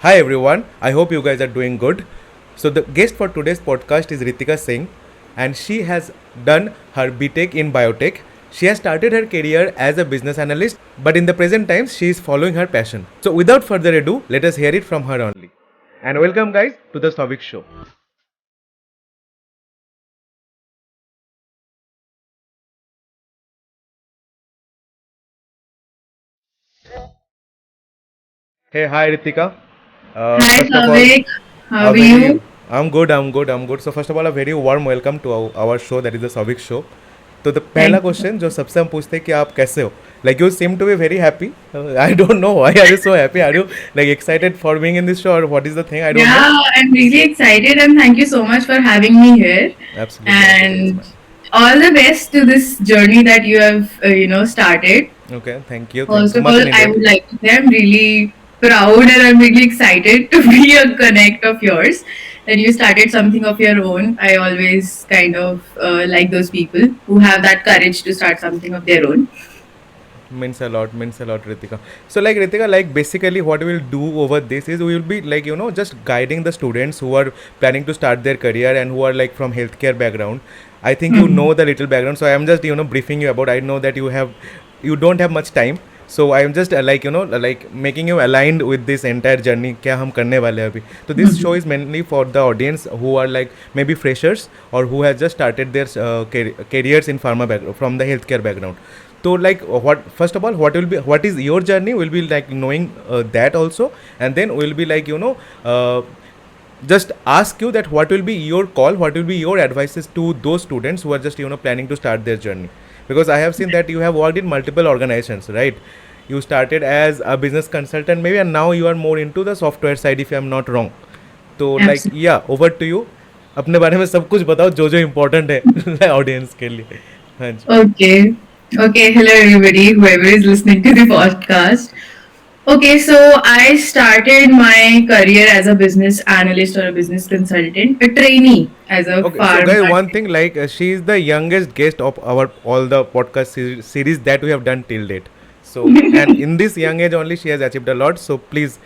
Hi everyone, I hope you guys are doing good. So the guest for today's podcast is Ritika Singh and she has done her BTech in biotech. She has started her career as a business analyst, but in the present times she is following her passion. So without further ado, let us hear it from her only. And welcome guys to the Savik show. Hey, hi Ritika. Hi First of all, Savik, how a are very you? I'm good. So first of all, a very warm welcome to our show that is the Savik show. तो the पहला Thank question जो सबसे हम पूछते हैं कि आप कैसे हो like you seem to be very happy I don't know why are you so happy are you like excited for being in this show और what is the thing I don't know Yeah, I'm really excited and thank you so much for having me here. Absolutely it's And all the best to this journey that you have, started. My okay thank First you of much all, I needed would like to say I'm really proud and I'm really excited to be a connect of yours. That you started something of your own. I always kind of like those people who have that courage to start something of their own. means a lot Ritika. So like Ritika, like basically what we will do over this is we will be like just guiding the students who are planning to start their career and who are like from healthcare background. I think you Hmm. know the little background, so I am just briefing you about. I know that you don't have much time, so I am just like like making you aligned with this entire journey क्या हम करने वाले हैं अभी. So this show is mainly for the audience who are like maybe freshers or who have just started their careers in pharma background from the healthcare background. So like what first of all what is your journey, will be like knowing that also, and then we'll be like just ask you that what will be your call, what will be your advices to those students who are just planning to start their journey, because I have seen that you have worked in multiple organizations, right? You started as a business consultant maybe, and now you are more into the software side if I'm not wrong. तो like Absolutely. या over to you, अपने बारे में सब कुछ बताओ जो जो इम्पोर्टेंट है ऑडियंस के लिए. हाँ जी. Okay. Okay. Hello, everybody, whoever is listening to the podcast. Okay, so I started my career as a business analyst or a business consultant, a trainee as a Okay, so guys, pharma. one thing like she is the youngest guest of our all the podcast series that we have done till date. So, and in this young age only, she has achieved a lot. So please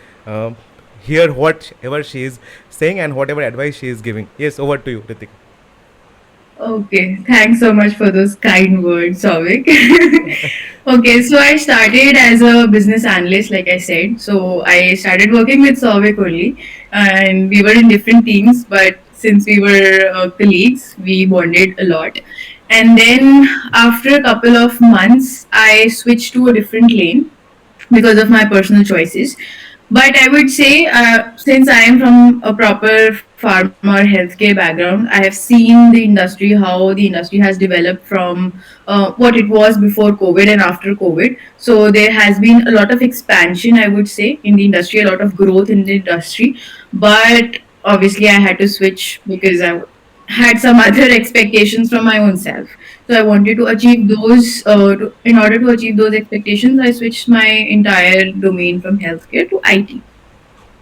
hear whatever she is saying and whatever advice she is giving. Yes, over to you, Ritik. Okay, thanks so much for those kind words, Savik. Okay, so I started as a business analyst, like I said. So I started working with Savik only, and we were in different teams, but since we were colleagues, we bonded a lot. And then after a couple of months, I switched to a different lane because of my personal choices. But I would say, since I am from a proper pharma or healthcare background, I have seen the industry, how the industry has developed from what it was before COVID and after COVID. So there has been a lot of expansion, I would say, in the industry, a lot of growth in the industry. But obviously, I had to switch because I had some other expectations from my own self. So I wanted to achieve those. In order to achieve those expectations, I switched my entire domain from healthcare to IT.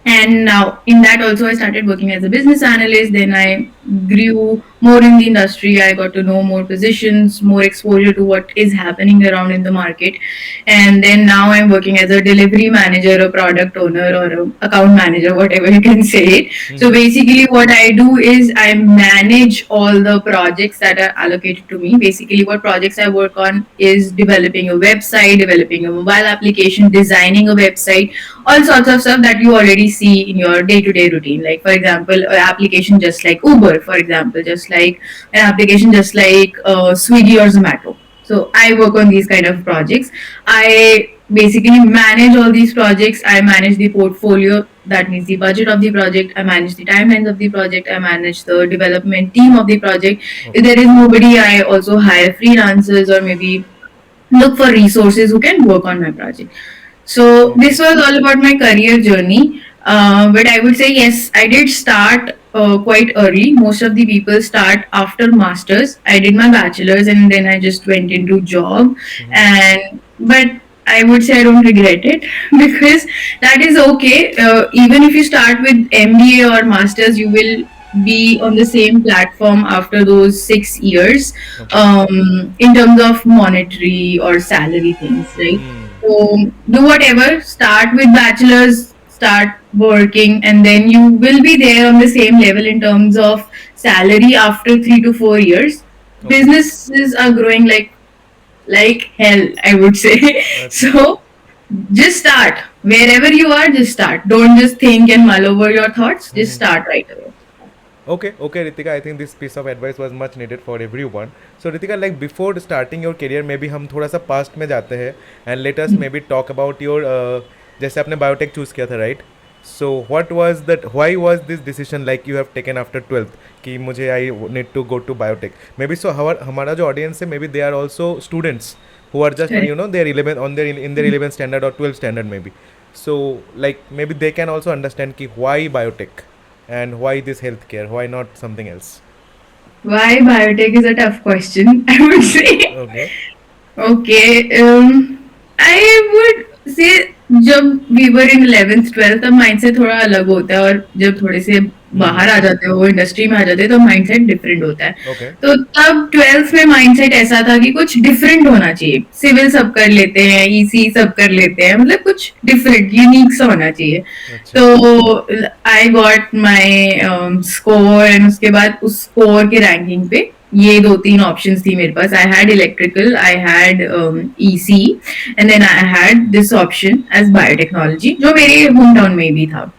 And now in that also I started working as a business analyst. Then I grew more in the industry. I got to know more positions, more exposure to what is happening around in the market. And then now I'm working as a delivery manager, a product owner, or a account manager, whatever you can say it. So basically what I do is I manage all the projects that are allocated to me. Basically what projects I work on is developing a website, developing a mobile application, designing a website, all sorts of stuff that you already see in your day-to-day routine. Like for example, an application just like Uber, for example, just like an application just like Swiggy or Zomato. So I work on these kind of projects. I basically manage all these projects. I manage the portfolio, that means the budget of the project. I manage the timelines of the project. I manage the development team of the project. If Okay. there is nobody, I also hire freelancers or maybe look for resources who can work on my project. So Okay. this was all about my career journey. But I would say yes, I did start quite early. Most of the people start after masters. I did my bachelor's and then I just went into job. And but I would say I don't regret it because that is okay. Even if you start with MBA or masters, you will be on the same platform after those 6 years, Okay. in terms of monetary or salary things, right? Hmm. So do whatever. Start with bachelor's. start working, and then you will be there on the same level in terms of salary after 3 to 4 years. Okay. Businesses are growing like hell, I would say. Okay. So just start wherever you are. Just start. Don't just think and mull over your thoughts. Just Mhm. start right away. Okay, okay, Ritika. I think this piece of advice was much needed for everyone. So, Ritika, like before starting your career, maybe हम थोड़ा सा past में जाते हैं and let us maybe talk about your जैसे आपने biotech choose किया था, right? So, what was that? Why was this decision like you have taken after 12th कि मुझे I need to go to biotech? Maybe so हमारा जो audience है, maybe they are also students who are just Correct. their 11 on their in their 11th standard or 12th standard maybe. So, like maybe they can also understand कि why biotech and why this healthcare, why not something else? Why biotech is a tough question, I would say. Okay. Okay, I would say जब we were in 11th 12th तब mindset थोड़ा अलग होता है, और जब थोड़े से Hmm. बाहर आ जाते हो, इंडस्ट्री में आ जाते हैं, तो माइंडसेट डिफरेंट होता है. Okay. तो तब 12th में माइंडसेट ऐसा था कि कुछ डिफरेंट होना चाहिए. सिविल सब कर लेते हैं, ईसी सब कर लेते हैं, मतलब कुछ डिफरेंट यूनिक सा होना चाहिए. अच्छा. तो I got my score, and उसके बाद उस स्कोर के रैंकिंग पे ये 2-3 ऑप्शंस थी मेरे पास. I had electrical, I had EC, and then I had this option as biotechnology, जो मेरे होम टाउन में भी था.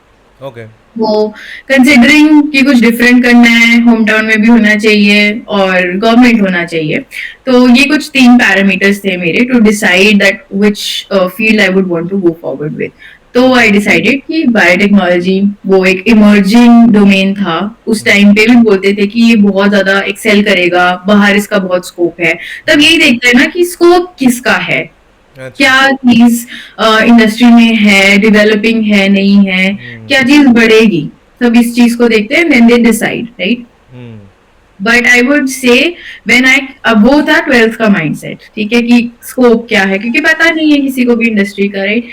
Okay. वो कंसिडरिंग कि कुछ डिफरेंट करना है, होम टाउन में भी होना चाहिए और गवर्नमेंट होना चाहिए, तो ये कुछ 3 पैरामीटर्स थे मेरे to decide that which field I would want to go forward with. तो आई डिसाइडेड कि बायोटेक्नोलॉजी वो एक इमर्जिंग डोमेन था. उस टाइम पे भी बोलते थे कि ये बहुत ज्यादा एक्सेल करेगा, बाहर इसका बहुत स्कोप है. तब यही देखते हैं ना कि स्कोप किसका है, अच्छा. क्या चीज इंडस्ट्री में है, डेवलपिंग है, नहीं है, क्या चीज बढ़ेगी. सब इस चीज को देखते हैं, then they decide, right. Hmm. But I would say when I, अब वो था 12th का माइंडसेट, ठीक है, कि स्कोप क्या है, क्योंकि पता नहीं है किसी को भी इंडस्ट्री का, राइट.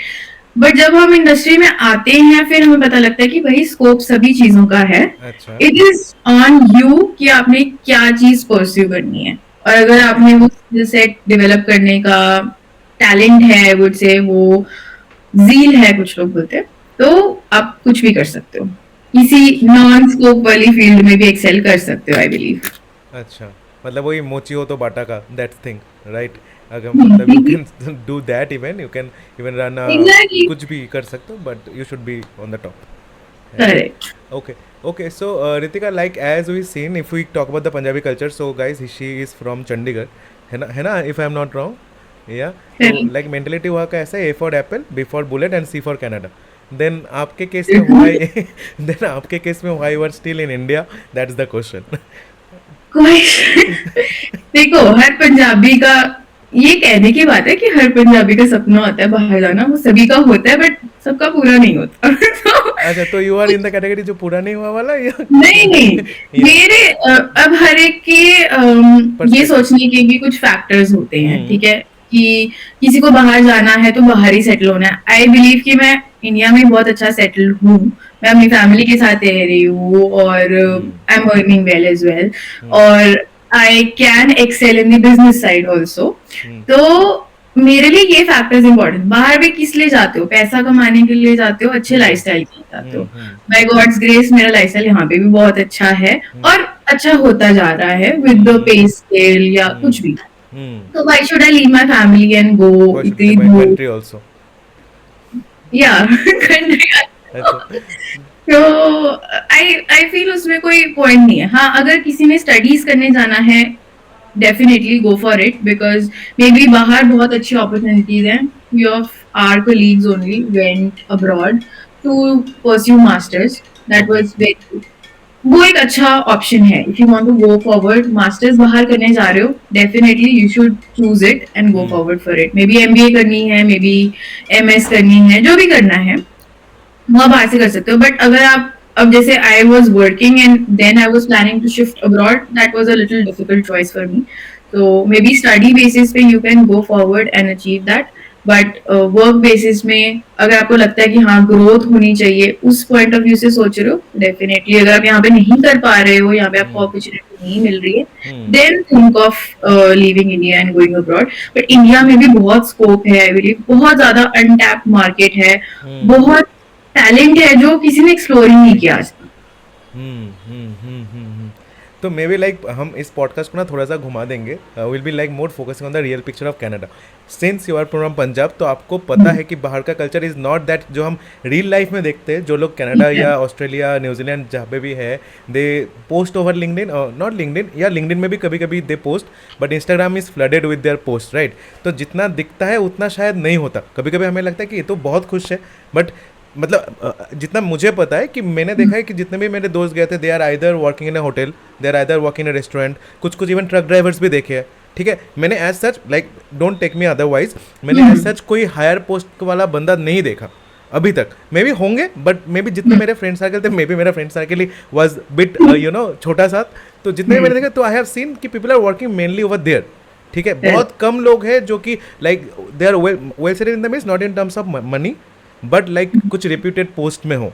बट जब हम इंडस्ट्री में आते हैं, फिर हमें पता लगता है कि भाई स्कोप सभी चीजों का है. अच्छा. इट इज ऑन यू कि आपने क्या चीज परस्यू करनी है, और अगर आपने वो स्किल सेट डेवलप करने का टैलेंट है, आई वुड से वो जील है, कुछ लोग बोलते हैं, तो आप कुछ भी कर सकते हो. किसी नॉन स्कोप वाली फील्ड में भी एक्सेल कर सकते हो, आई बिलीव. अच्छा. मतलब वही मोची हो तो बाटा का दैट्स थिंग, राइट? अगर मतलब you can do that, even you can even run exactly. कुछ भी कर सकते हो, but you should be on the top. Correct. Okay, okay. So, Ritika, like as we seen, if we talk about the Punjabi culture, so guys, she is from Chandigarh, है ना? If I am not wrong, yeah. So, like mentality वहाँ का ऐसा है, A for apple, B for bullet, and C for Canada. Then आपके case में why? Then आपके case में why you are still in India? That's the question. कोई देखो, हर पंजाबी का ये कहने की बात है कि हर पंजाबी का सपना होता है बाहर जाना, वो सभी का होता है, बट सबका पूरा नहीं होता. अच्छा, तो you are in the category जो पूरा नहीं हुआ वाला या? नहीं नहीं, Yeah. मेरे अब हर एक के ये Perspective. सोचने के भी कुछ फैक्टर्स होते हैं, हम्म. ठीक है, कि किसी को बाहर जाना है तो बाहर ही सेटल होना है. आई बिलीव कि मैं इंडिया में बहुत अच्छा सेटल हूँ. मैं अपनी फैमिली के साथ रह रही हूँ, और I am earning well as well, और I can excel in the business side also. तो मेरे लिए ये फैक्टर्स इंपॉर्टेंट. बाहर भी किस लिए जाते हो? पैसा कमाने के लिए जाते हो, अच्छे लाइफस्टाइल के लिए जाते हो. बाय गॉड्स ग्रेस मेरा लाइफस्टाइल यहाँ पे भी बहुत अच्छा है, और अच्छा होता जा रहा है विद द पे स्केल या कुछ भी. तो why should I leave my family and go Why should इतनी be my दूर? country also? या कंट्री. अच्छा. तो आई फील उसमें कोई पॉइंट नहीं है. हाँ, अगर किसी ने स्टडीज करने जाना है, definitely go for it, because maybe बाहर बहुत अच्छी अपॉर्चुनिटीज हैं. Few of our colleagues only went abroad to pursue masters. That was very, वो एक अच्छा ऑप्शन है. If you want to go forward, masters बाहर करने जा रहे हो, definitely you should choose it and go forward for it. Maybe MBA करनी है, मे बी एमएस करनी है, जो भी करना है वो आप बाहर से कर सकते हो. बट अगर आप, अब जैसे I was working and then I was planning to shift abroad, that was a little difficult choice for me. तो मे बी स्टडी बेसिस पे you can go forward and achieve that, but work basis में अगर आपको लगता है कि हाँ growth होनी चाहिए, उस पॉइंट ऑफ व्यू से सोच रहे हो, डेफिनेटली अगर आप यहाँ पे नहीं कर पा रहे हो, यहाँ पे आपको अपॉर्चुनिटी नहीं मिल रही है, then think of leaving India and going abroad. But India में भी बहुत स्कोप है, आई बिलीव बहुत ज्यादा अनटैप्ड मार्केट है, बहुत टैलेंट है जो किसी ने एक्सप्लोर ही नहीं किया आज तक। हम्म। तो मे बी लाइक हम इस पॉडकास्ट को ना थोड़ा सा घुमा देंगे, will be like more focusing on the real picture of Canada. Since you are from Punjab, तो आपको पता है कि बाहर का कल्चर इज़ नॉट दैट जो हम रियल लाइफ में देखते हैं। जो लोग कनाडा या ऑस्ट्रेलिया न्यूजीलैंड जहाँ पे भी है, they post over LinkedIn, not LinkedIn, या लिंक्डइन में भी कभी कभी they post, but Instagram is flooded with their post, right. तो जितना दिखता है उतना शायद नहीं होता। कभी कभी हमें लगता है कि ये तो बहुत खुश है, बट मतलब जितना मुझे पता है कि मैंने देखा है कि जितने भी मेरे दोस्त गए थे, they are either working in a hotel, they are either working in a restaurant, कुछ इवन ट्रक ड्राइवर्स भी देखे हैं, ठीक है। मैंने as such like don't take me otherwise, मैंने एज सच कोई हायर पोस्ट वाला बंदा नहीं देखा अभी तक। मे बी होंगे, बट मे बी जितने मेरे फ्रेंड सर्कल थे, मे बी मेरा फ्रेंड सर्कल ही वॉज बिट छोटा सा, तो जितने भी मैंने देखा, तो आई हैव सीन कि people are working mainly over there, ठीक है। बहुत कम लोग हैं जो कि like they are well settled in the means, not in terms of money, but like कुछ रेप्यूटेड पोस्ट में हो,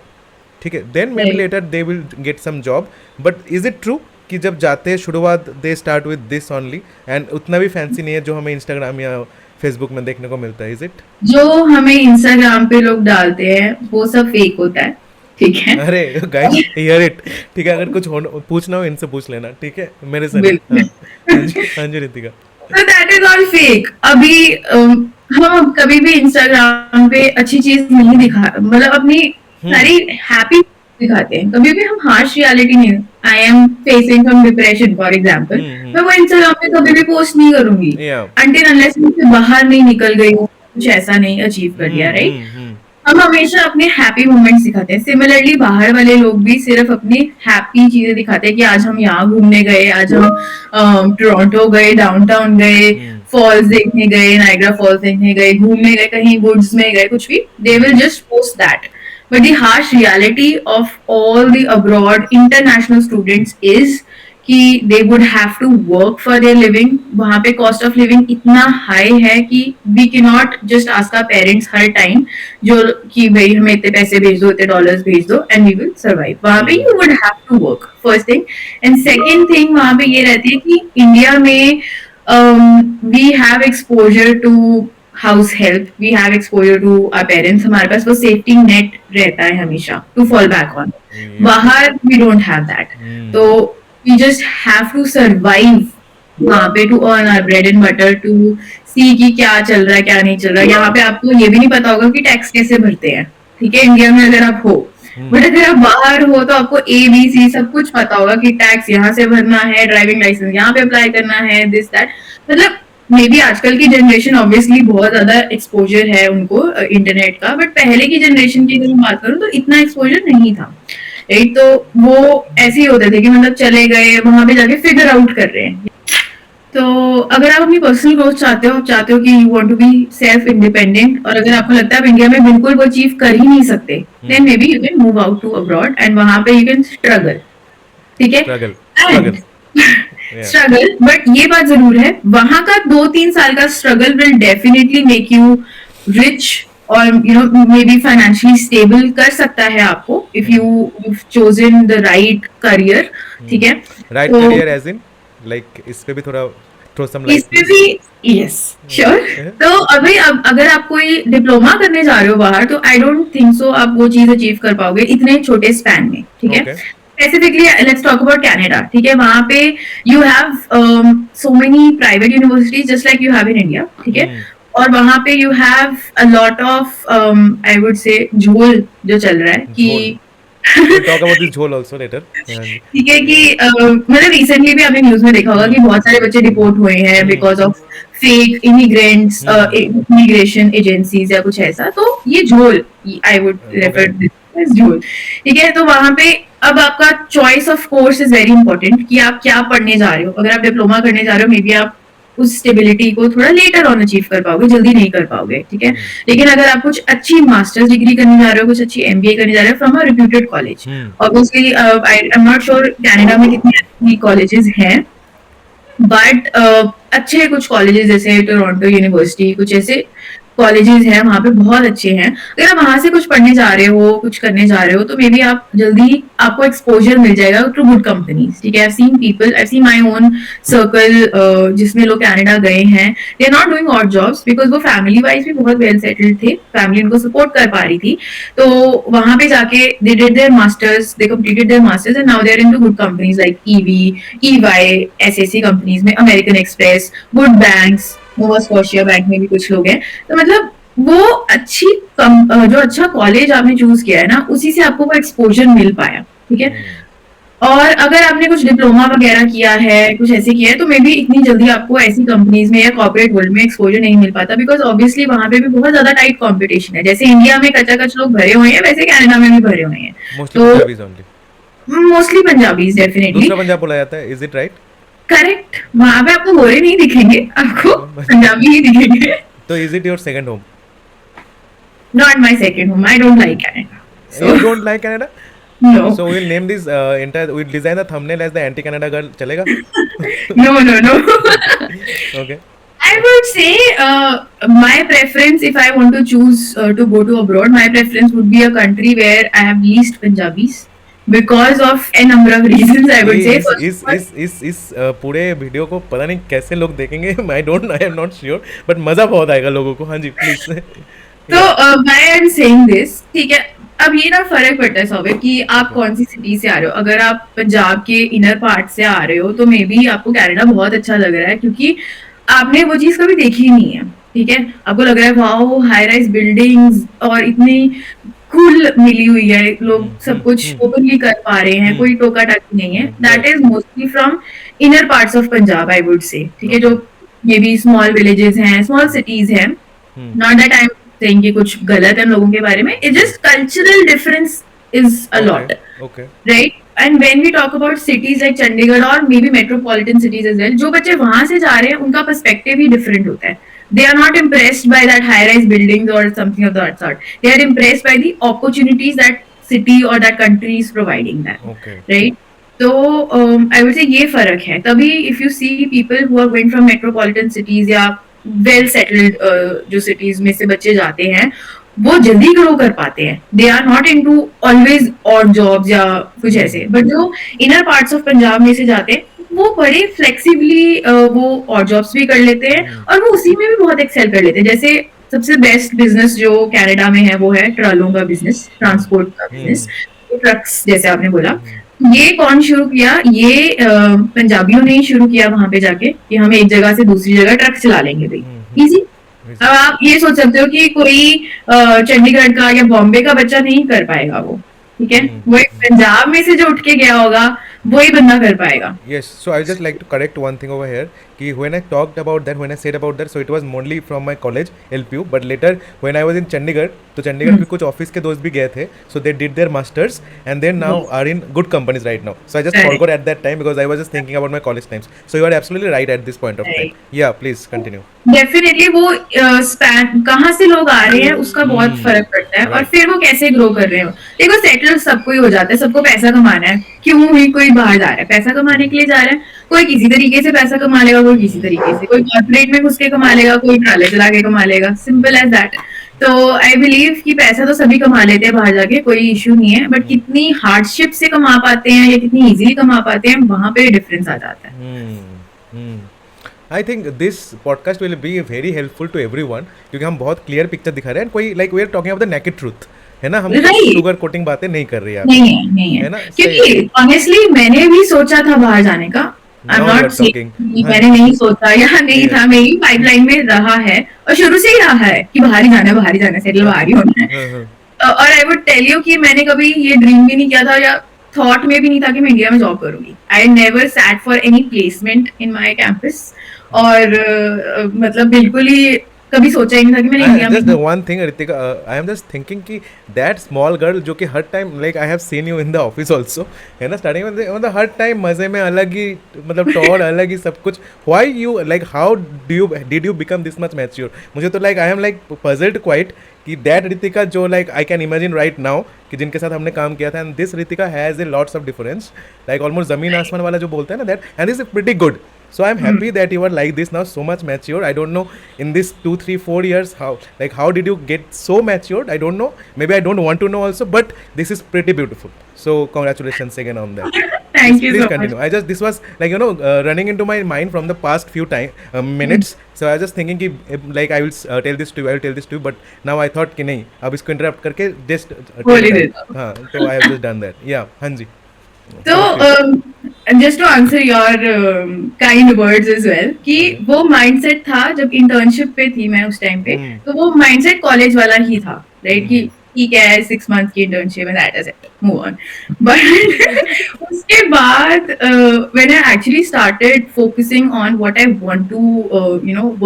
ठीक है। Then maybe later they will get some job. But is it true कि जब जाते हैं शुरुआत they start with this only, and उतना भी फैंसी नहीं है जो हमें इंस्टाग्राम या फेसबुक में देखने को मिलता है, इज इट? जो हमें इंस्टाग्राम पे लोग डालते हैं वो सब फेक होता है, ठीक है। अरे गाइस हियर इट, ठीक है। अगर कुछ पूछना हो इनसे पूछ लेना, ठीक है, मेरे से नहीं। बिल्कुल। हाँ जी रितिका। तो दैट इज ऑल फेक। अभी हम कभी भी इंस्टाग्राम पे अच्छी चीज नहीं दिखा, मतलब अपनी सारी हैप्पी दिखाते हैं। कभी भी हम हार्श रियलिटी नहीं, I am facing from depression for example, मैं वो इंस्टाग्राम पे कभी भी पोस्ट नहीं करूंगी अनटिल अनलेस मैं बाहर नहीं निकल गई हूँ, कुछ ऐसा नहीं अचीव कर लिया, राइट। हम हमेशा अपने हैप्पी मोमेंट्स दिखाते हैं। सिमिलरली बाहर वाले लोग भी सिर्फ अपनी हैप्पी चीजें दिखाते हैं कि आज हम यहाँ घूमने गए, आज हम टोरंटो गए, डाउनटाउन गए, फॉल्स देखने गए, नाइग्रा फॉल्स देखने गए, घूमने गए, कहीं वुड्स में गए, कुछ भी, they will just post that. But the harsh reality of all the abroad international students is कि they would have to work for their living. वहां पे कॉस्ट ऑफ लिविंग इतना हाई है कि we can not just ask our parents हर time जो कि भाई हमें इतने पैसे भेज दो, इतने डॉलर्स भेज दो एंड वी विल सर्वाइव। वहां पे you would have to work, first thing. And second thing वहां पे ये रहती है कि इंडिया में we have exposure to house help, we have exposure to our parents, हमारे पास वो सेफ्टी नेट रहता है हमेशा टू फॉल बैक ऑन। बाहर वी डोंट हैव दैट, तो we just have to survive वहाँ पे to earn our bread and butter, to see कि क्या चल रहा है क्या नहीं चल रहा है। यहाँ पे आपको ये भी नहीं पता होगा कि टैक्स कैसे भरते हैं, ठीक है, इंडिया में अगर आप हो। बट अगर आप बाहर हो तो आपको ABC सब कुछ पता होगा कि टैक्स यहाँ से भरना है, ड्राइविंग लाइसेंस यहाँ पे अप्लाई करना है, दिस दैट। मतलब मे बी आजकल की जनरेशन ऑब्वियसली बहुत ज्यादा एक्सपोजर है उनको इंटरनेट का, बट पहले की जनरेशन की अगर मैं बात करूँ तो इतना एक्सपोजर नहीं था, राइट। तो वो ऐसे ही होते थे कि मतलब चले गए वहां पे जाके फिगर आउट कर रहे हैं। तो अगर आप अपनी पर्सनल ग्रोथ चाहते हो, आप चाहते हो कि you want to be self independent, और अगर आपको लगता है आप इंडिया में बिल्कुल वो अचीव कर ही नहीं सकते, then maybe you can move out to abroad and वहां पे यू कैन स्ट्रगल, ठीक है, स्ट्रगल। बट ये बात जरूर है, वहां का 2-3 साल का struggle will definitely make you rich और you know maybe financially stable कर सकता है आपको, if you chosen the right career, ठीक है। Right career as in like इस पे भी थोड़ा थ्रो सम लाइट, इस पे भी यस श्योर। तो अभी अगर आप कोई डिप्लोमा करने जा रहे हो बाहर, तो आई डोंट थिंक सो आप वो चीज अचीव कर पाओगे इतने छोटे स्पैन में, ठीक है। Specifically let's talk about Canada, ठीक है। वहां पे you have so many private universities just like you have in India, ठीक है। और वहां पे you have a lot of I would से झोल जो चल रहा है कि टॉक अबाउट दिस झोल आल्सो लेटर, ठीक है, कि मतलब रिसेंटली भी आपने न्यूज में देखा होगा कि बहुत सारे बच्चे डिपोर्ट हुए हैं because of fake immigrants, immigration agencies या कुछ ऐसा। तो ये झोल आई वुड रेफर दिस झोल, ठीक है। तो वहां पे अब आपका choice of course is very important कि आप क्या पढ़ने जा रहे हो। अगर आप डिप्लोमा करने जा रहे हो, मे बी आप उस स्टेबिलिटी को थोड़ा लेटर ऑन अचीव कर पाओगे, जल्दी नहीं कर पाओगे, ठीक है। लेकिन अगर आप कुछ अच्छी मास्टर्स डिग्री करने जा रहे हो, कुछ अच्छी MBA करने जा रहे हो from a reputed college, obviously I am not sure Canada में कितनी अच्छी कॉलेजेस हैं, बट अच्छे कुछ कॉलेजेस जैसे टोरंटो यूनिवर्सिटी, कुछ ऐसे कॉलेजेस हैं वहाँ पे बहुत अच्छे हैं। अगर आप वहाँ से कुछ पढ़ने जा रहे हो, कुछ करने जा रहे हो, तो मे बी आप जल्दी आपको एक्सपोजर मिल जाएगा टू गुड कंपनीज। ठीक है, I have seen people, I have seen my own circle जिसमें लोग कनाडा गए हैं, they are not doing odd jobs because वो फैमिली वाइज भी बहुत वेल सेटल्ड थे, फैमिली उनको सपोर्ट कर पा रही थी। तो वहां पे जाके they did their masters, they completed their masters and now they are into good companies like EV, EY, SSC companies में, अमेरिकन एक्सप्रेस, गुड बैंक्स, नोवा स्कॉशिया बैंक में भी कुछ लोग हैं। तो मतलब वो जो अच्छा कॉलेज आपने चूज किया है ना, उसी से आपको वो एक्सपोजर मिल पाया। ठीक है, और अगर आपने कुछ डिप्लोमा वगैरह किया है, कुछ ऐसे किया है, तो मे बी इतनी जल्दी आपको ऐसी कंपनीज में या कॉर्पोरेट वर्ल्ड में एक्सपोजर नहीं मिल पाता बिकॉज ऑब्वियसली वहां पे भी बहुत ज्यादा टाइट कंपटीशन है। जैसे इंडिया में कच्चा लोग भरे हुए हैं, वैसे कनाडा में भी भरे हुए हैं। मोस्टली तो Punjabis only, mostly Punjabis definitely. दूसरा पंजाब बोला जाता है, इज इट राइट? करेक्ट, वहां पे आपको गोरे नहीं दिखेंगे, आपको पंजाबी ही दिखेंगे। तो is it your second home? Not my second home, I don't like Canada, You so don't like Canada? No So we'll name this we'll design the thumbnail as the anti-Canada girl. चलेगा? no. Okay. I would say my preference, if I want to choose to go to abroad, my preference would be a country where I have least Punjabis because of a number of reasons. I would say इस first इस of all, इस इस इस पूरे video को पता नहीं कैसे लोग देखेंगे, I am not sure, but मजा बहुत आएगा लोगों को। हाँ जी प्लीज। तो why I'm saying this, ठीक है, अब ये ना फर्क पड़ता है सौविक कि आप कौन सी सिटी से आ रहे हो। अगर आप पंजाब के इनर पार्ट से आ रहे हो तो मे बी आपको कनाडा बहुत अच्छा लग रहा है क्योंकि आपने वो चीज कभी देखी नहीं है। ठीक है, आपको लग रहा है वाओ हाई राइज बिल्डिंग्स और इतनी कूल मिली हुई है, लोग सब कुछ ओपनली कर पा रहे हैं, कोई टोका टाकी नहीं है। That is mostly from inner parts of Punjab I would say. ठीक है, जो मे बी स्मॉल विलेजेस हैं, स्मॉल सिटीज हैं, not that I am saying कि कुछ गलत है लोगों के बारे में, it just cultural difference is a lot, okay. Right? And when we talk about cities like Chandigarh और maybe metropolitan cities as well, जो बच्चे वहां से जा रहे हैं उनका पर्सपेक्टिव ही डिफरेंट होता है। They are not impressed by that high-rise buildings or something of that sort. They are impressed by the opportunities that city or that country is providing them, Okay. right? तो I would say ये फर्क है। तभी if you see people who are going from metropolitan cities या well settled जो cities में से बच्चे जाते हैं, वो जल्दी ग्रो कर पाते हैं। They are not into always odd jobs या कुछ ऐसे, बट जो इनर पार्ट्स ऑफ पंजाब में से जाते हैं वो बड़े फ्लेक्सिबली वो ऑड जॉब्स भी कर लेते हैं और वो उसी में भी बहुत एक्सेल कर लेते हैं। जैसे सबसे बेस्ट बिजनेस जो कनाडा में है वो है ट्रलों का बिजनेस, ट्रांसपोर्ट का बिजनेस, ट्रक्स जैसे आपने बोला। ये कौन शुरू किया? ये पंजाबियों ने ही शुरू किया वहां पे जाके कि हम एक जगह से दूसरी जगह ट्रक चला लेंगे भाई, इजी। अब आप ये सोच सकते हो कि कोई चंडीगढ़ का या बॉम्बे का बच्चा नहीं कर पाएगा वो, ठीक है, वो एक पंजाब में से जो उठ के गया होगा वही बंदा कर पाएगा। Yes, so I would just like to correct one thing over here. कि when I talked about that, when I said about that, so it was mainly from my college LPU. But later when I was in Chandigarh, तो चंडीगढ़ के कुछ office के दोस्त भी गए थे. So they did their masters and they now are in good companies right now. So I just Correct. forgot at that time because I was just thinking about my college times. So you are absolutely right at this point of time. Right. Yeah, please continue. Definitely वो span कहाँ से लोग आ रहे हैं उसका बहुत फर्क पड़ता है, और फिर वो कैसे ग्रो कर रहे हो। देखो सेटल सबको ही हो जाता है, सबको पैसा कमाना है, क्यों ही कोई बाहर जा रहा है, पैसा कमाने के लिए जा रहा है। कोई किसी तरीके से पैसा कमा लेगा, कोई किसी तरीके से, कोई कॉर्पोरेट में घुस के कमा लेगा, कोई ट्राले चला के कमा लेगा, सिंपल एज दैट। तो आई बिलीव कि पैसा तो सभी कमा लेते हैं बाहर जाके, कोई इशू नहीं है, बट कितनी हार्डशिप से कमा पाते हैं या कितनी इजीली कमा पाते हैं, वहां पे डिफरेंस आ जाता है। I think this podcast will be very helpful to everyone क्योंकि हम बहुत क्लियर पिक्चर दिखा रहे हैं, कोई like we are talking of the naked truth, है ना, हम Right. शुगर कोटिंग बातें नहीं कर रहे हैं। नहीं है है ना? क्योंकि ऑनेस्टली मैंने भी सोचा था बाहर जाने का। I am Now you not are talking. मैंने नहीं सोचा या नहीं था, मेरी पाइपलाइन में रहा है और शुरू से ही रहा है कि बाहर ही जाना है, सेटल बाहर ही होना है। और आई वुड टेल यू कि मैंने कभी ये ड्रीम भी नहीं किया था या थॉट में भी नहीं था कि मैं इंडिया में जॉब करूंगी। I never sat for any placement in my campus, और मतलब बिल्कुल ही कभी सोचा ही नहीं था कि मैंने इंडिया Just में। one thing, Ritika, I am just thinking कि that small girl जो कि हर time like I have seen you in the office also, है ना, स्टार्टिंग में मतलब हर टाइम मजे में अलग ही, मतलब टॉल अलग ही सब कुछ। Why you like how did you become this much mature? मुझे तो like I am like puzzled quite कि that Ritika जो like I can imagine right now कि जिनके साथ हमने काम किया था, and this Ritika has a lots of difference, like almost ज़मीन आसमान वाला जो बोलते हैं ना, that and this is pretty good. So I'm happy that you are like this now, so much mature. I don't know in this 2 3 4 years how did you get so matured. I don't know, maybe I don't want to know also, but this is pretty beautiful. So congratulations again on that. Please, Thank you please so much. continue. I just, this was like running into my mind from the past few minutes. So I was just thinking कि like I will tell this to you, I will tell this to you, but now I thought कि नहीं, अब इसको interrupt करके just बोल ही देता हूँ. हाँ, तो I have just done that. Yeah, हाँ जी. So, Okay. just to answer your kind words as well, कि Okay. वो mindset था जब internship पे थी मैं उस टाइम पे, Hmm. तो वो mindset college वाला ही था, right? कि Hmm. ठीक है 6 months की internship and that is it, move on. But उसके बाद when I actually started focusing on what I want to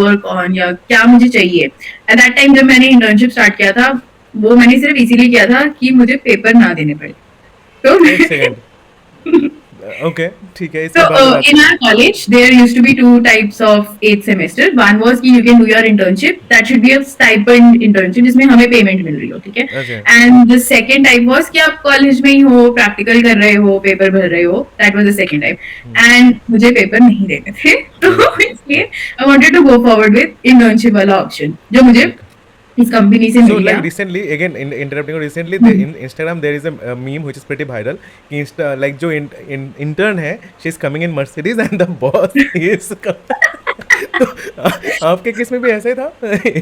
work on या क्या मुझे चाहिए, at that time जब मैंने internship start किया था, वो मैंने सिर्फ इसीलिए किया था कि मुझे पेपर ना देने पड़े. तो एक सेकंड. ओके, ठीक है, So इसके बाद बात in करें. our college, there used to be 2 types of 8th semester. One was कि you can do your internship. That should be a stipend internship जिसमें हमें payment मिल रही हो, ठीक है? Okay. And the second type was कि आप college में ही हो, practical कर रहे हो, paper भर रहे हो. That was the second type. And मुझे paper नहीं देने थे, तो इसलिए I wanted to go forward with internship वाला option, जो मुझे इस कंपनी से So मिल like गया. recently, again interrupting you, recently in Instagram there is a meme which is pretty viral कि like जो intern है, she is coming in Mercedes and the boss is तो आपके केस में भी ऐसे ही था?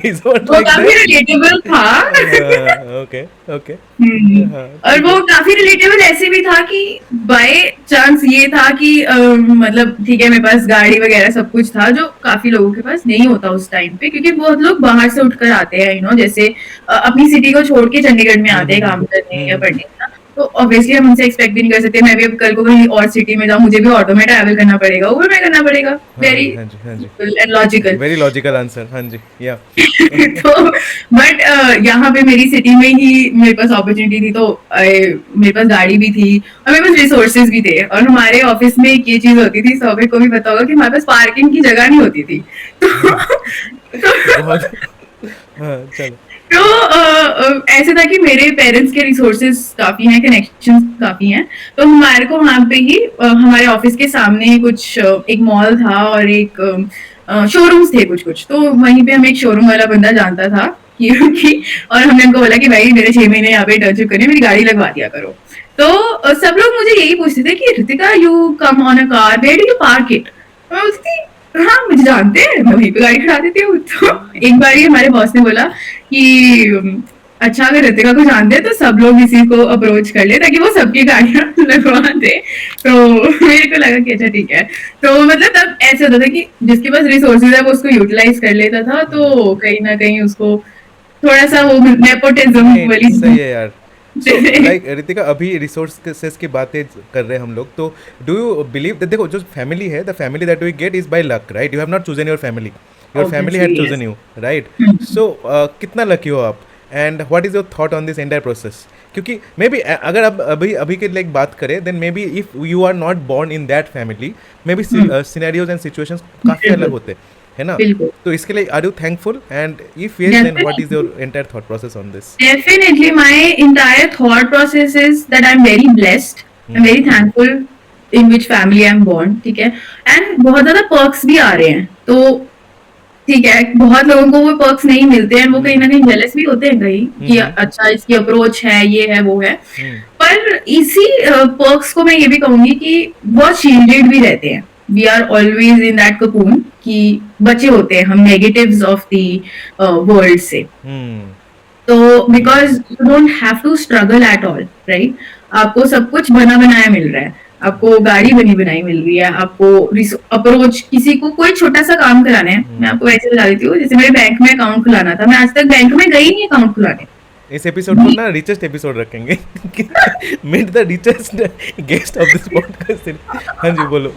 Is what वो like काफी that? relatable था. Okay, okay. हाँ, और वो काफी रिलेटेबल ऐसे भी था कि बाय चांस ये था कि मतलब ठीक है मेरे पास गाड़ी वगैरह सब कुछ था जो काफी लोगों के पास नहीं होता उस टाइम पे, क्योंकि बहुत लोग बाहर से उठकर आते हैं जैसे अपनी सिटी को छोड़ के चंडीगढ़ में आते हैं काम करने या पढ़ने. तो ऑब्वियसली हम उनसे एक्सपेक्ट भी नहीं कर सकते. मैं भी अब कल को कहीं और सिटी में जाऊँ, मुझे भी ऑटो में ट्रैवल करना पड़ेगा, उबर में करना पड़ेगा. वेरी हाँ जी, हाँ जी. And logical. Very logical answer. हाँ जी, yeah. तो बट यहाँ पे मेरी सिटी में ही मेरे पास अपॉर्चुनिटी थी, तो मेरे पास गाड़ी भी थी और मेरे पास रिसोर्सेज भी थे. और हमारे ऑफिस में एक ये चीज होती थी, सौभिक को भी पता होगा, कि हमारे पास पार्किंग की जगह नहीं होती थी. बहुत हाँ, चलो. तो ऐसे था कि मेरे पेरेंट्स के रिसोर्सेज काफी हैं, कनेक्शंस काफी हैं, तो हमारे को वहाँ पे ही हमारे ऑफिस के सामने कुछ एक मॉल था और एक शोरूम्स थे कुछ कुछ. तो वहीं पे हमें एक शोरूम वाला बंदा जानता था क्योंकि, और हमने उनको बोला कि भाई मेरे 6 महीने यहाँ पे इंटर्नशिप करनी है, मेरी गाड़ी लगवा दिया करो. तो सब लोग मुझे यही पूछते थे कि Ritika you come on a car, where do you park it. मैं बोलती हाँ मुझे जानते हैं, मैं वहीं पे गाड़ी खड़ा देती हूँ. तो एक बार हमारे बॉस ने बोला कि अच्छा अगर रितिका को जानते हैं तो सब लोग इसी को अप्रोच कर ले ताकि वो सबकी गाड़ियां लगवा दे. तो मेरे को लगा कि अच्छा ठीक है. तो मतलब तब ऐसे होता था कि जिसके पास रिसोर्सेज है वो उसको यूटिलाइज कर लेता था, तो कहीं ना कहीं उसको थोड़ा सा वो नेपोटिज्म वाली सही है यार. So, like रितिका, अभी रिसोर्सेस की बातें कर रहे हैं हम लोग, तो डू यू बिलीव दैट, देखो जो फैमिली है, the family that we get is by luck, right? You have not chosen your family, your family had chosen you, right? So कितना लकी हो आप, and what is your thought on this entire process? क्योंकि may be अगर आप अभी के like बात करें, then maybe if you are not born in that family, maybe scenarios and situations काफ़ी अलग होते हैं, है ना? तो इसके लिए are you thankful, and if yes then what is your entire thought process on this? Definitely, my entire thought process is that I'm very blessed. I'm very thankful in which family I'm born. ठीक है, and बहुत ज़्यादा perks भी आ रहे हैं. तो ठीक है, बहुत लोगों को वो perks नहीं मिलते हैं, वो कहीं ना कहीं jealous भी होते हैं कहीं कि अच्छा इसकी approach है, ये है, वो है. पर इसी perks को मैं ये भी कहूंगी कि बहुत shielded भी रहते हैं. We are always in that cocoon कि बचे होते हैं हम negatives of the world से. तो because you don't have to struggle at all, right? आपको सब कुछ बना बनाया मिल रहा है, आपको गाड़ी बनी बनाई मिल रही है, आपको अप्रोच, किसी को कोई छोटा सा काम कराना है. मैं आपको ऐसे बता देती हूँ, जैसे मेरे बैंक में अकाउंट खुलाना था, मैं आज तक बैंक में गई नहीं अकाउंट खुलाने. इस एपिसोड को ना रिचेस्ट एपिसोड रखेंगे. Meet the richest guest of this podcast. हाँ जी, बोलो.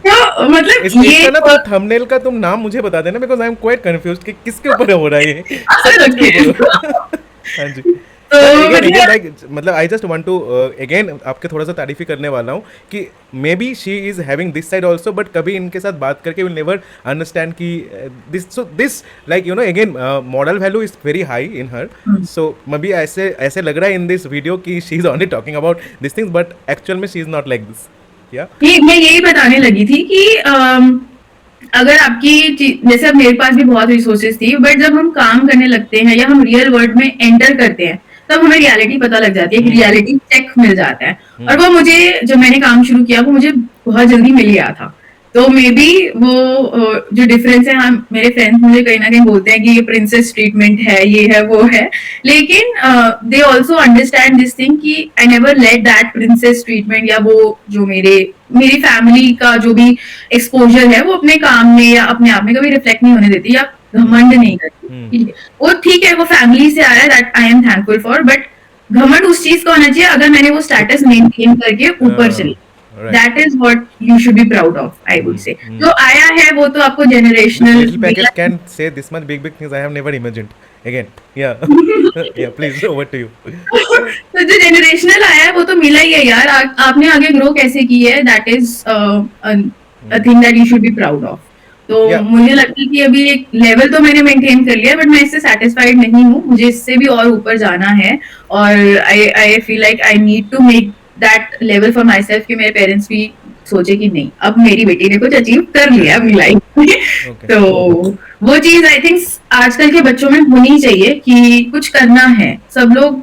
तो मतलब इसका ना तो थंबनेल का तुम नाम मुझे बता देना, because I am quite confused कि किसके ऊपर हो रहा है ये. हाँ जी. तो मतलब I just want to again आपके थोड़ा सा तारीफ ही करने वाला हूँ कि maybe she is having this side also, but कभी इनके साथ बात करके विल नेवर अंडरस्टैंड कि this like again moral value is very high in her. So maybe ऐसे लग रहा है इन दिस वीडियो कि she is only talking about this things, but actual में she is not like this. मैं यही बताने लगी थी कि अगर जैसे अब मेरे पास भी बहुत रिसोर्सेज थी, बट जब हम काम करने लगते हैं या हम रियल वर्ल्ड में एंटर करते हैं, तब हमें रियलिटी पता लग जाती है, कि हम्म रियलिटी चेक मिल जाता है। और हम्म वो मुझे, जब मैंने काम शुरू किया, वो मुझे बहुत जल्दी मिल गया था। तो मे बी वो जो डिफरेंस है, हाँ, मेरे फ्रेंड्स मुझे कहीं ना कहीं बोलते हैं कि ये प्रिंसेस ट्रीटमेंट है, ये है, वो है, लेकिन they also understand this thing कि I never let that princess treatment, या वो जो मेरी फैमिली का जो भी एक्सपोजर है, वो अपने काम में या अपने आप में कभी रिफ्लेक्ट नहीं होने देती, या हम्म घमंड नहीं करती। ठीक है, वो ठीक है, वो फैमिली से आ रहा है, that I am thankful for, but घमंड उस चीज का होना चाहिए अगर मैंने वो स्टेटस मेंटेन करके ऊपर चली। Right that is what you should be proud of, I would से। जो आया है वो तो आपको This जेनरेशनल little package मिला can say this much big things I have never imagined. Again, yeah, yeah. Please, over to you. तो जो जेनरेशनल आया है वो तो मिला ही है यार। आपने आगे ग्रो कैसे की है, that is a thing that you should be proud of. तो Yeah, मुझे लगता है कि अभी एक लेवल तो मैंने मेंटेन कर लिया, बट मैं इससे सेटिस्फाइड नहीं हूँ, मुझे इससे भी और ऊपर जाना है। और I feel like I need to make that level for myself, कि मेरे पेरेंट्स भी सोचे कि नहीं, अब मेरी बेटी ने कुछ अचीव कर लिया अपनी लाइफ में। okay. तो वो चीज आई थिंक आजकल के बच्चों में होनी चाहिए, कि कुछ करना है। सब लोग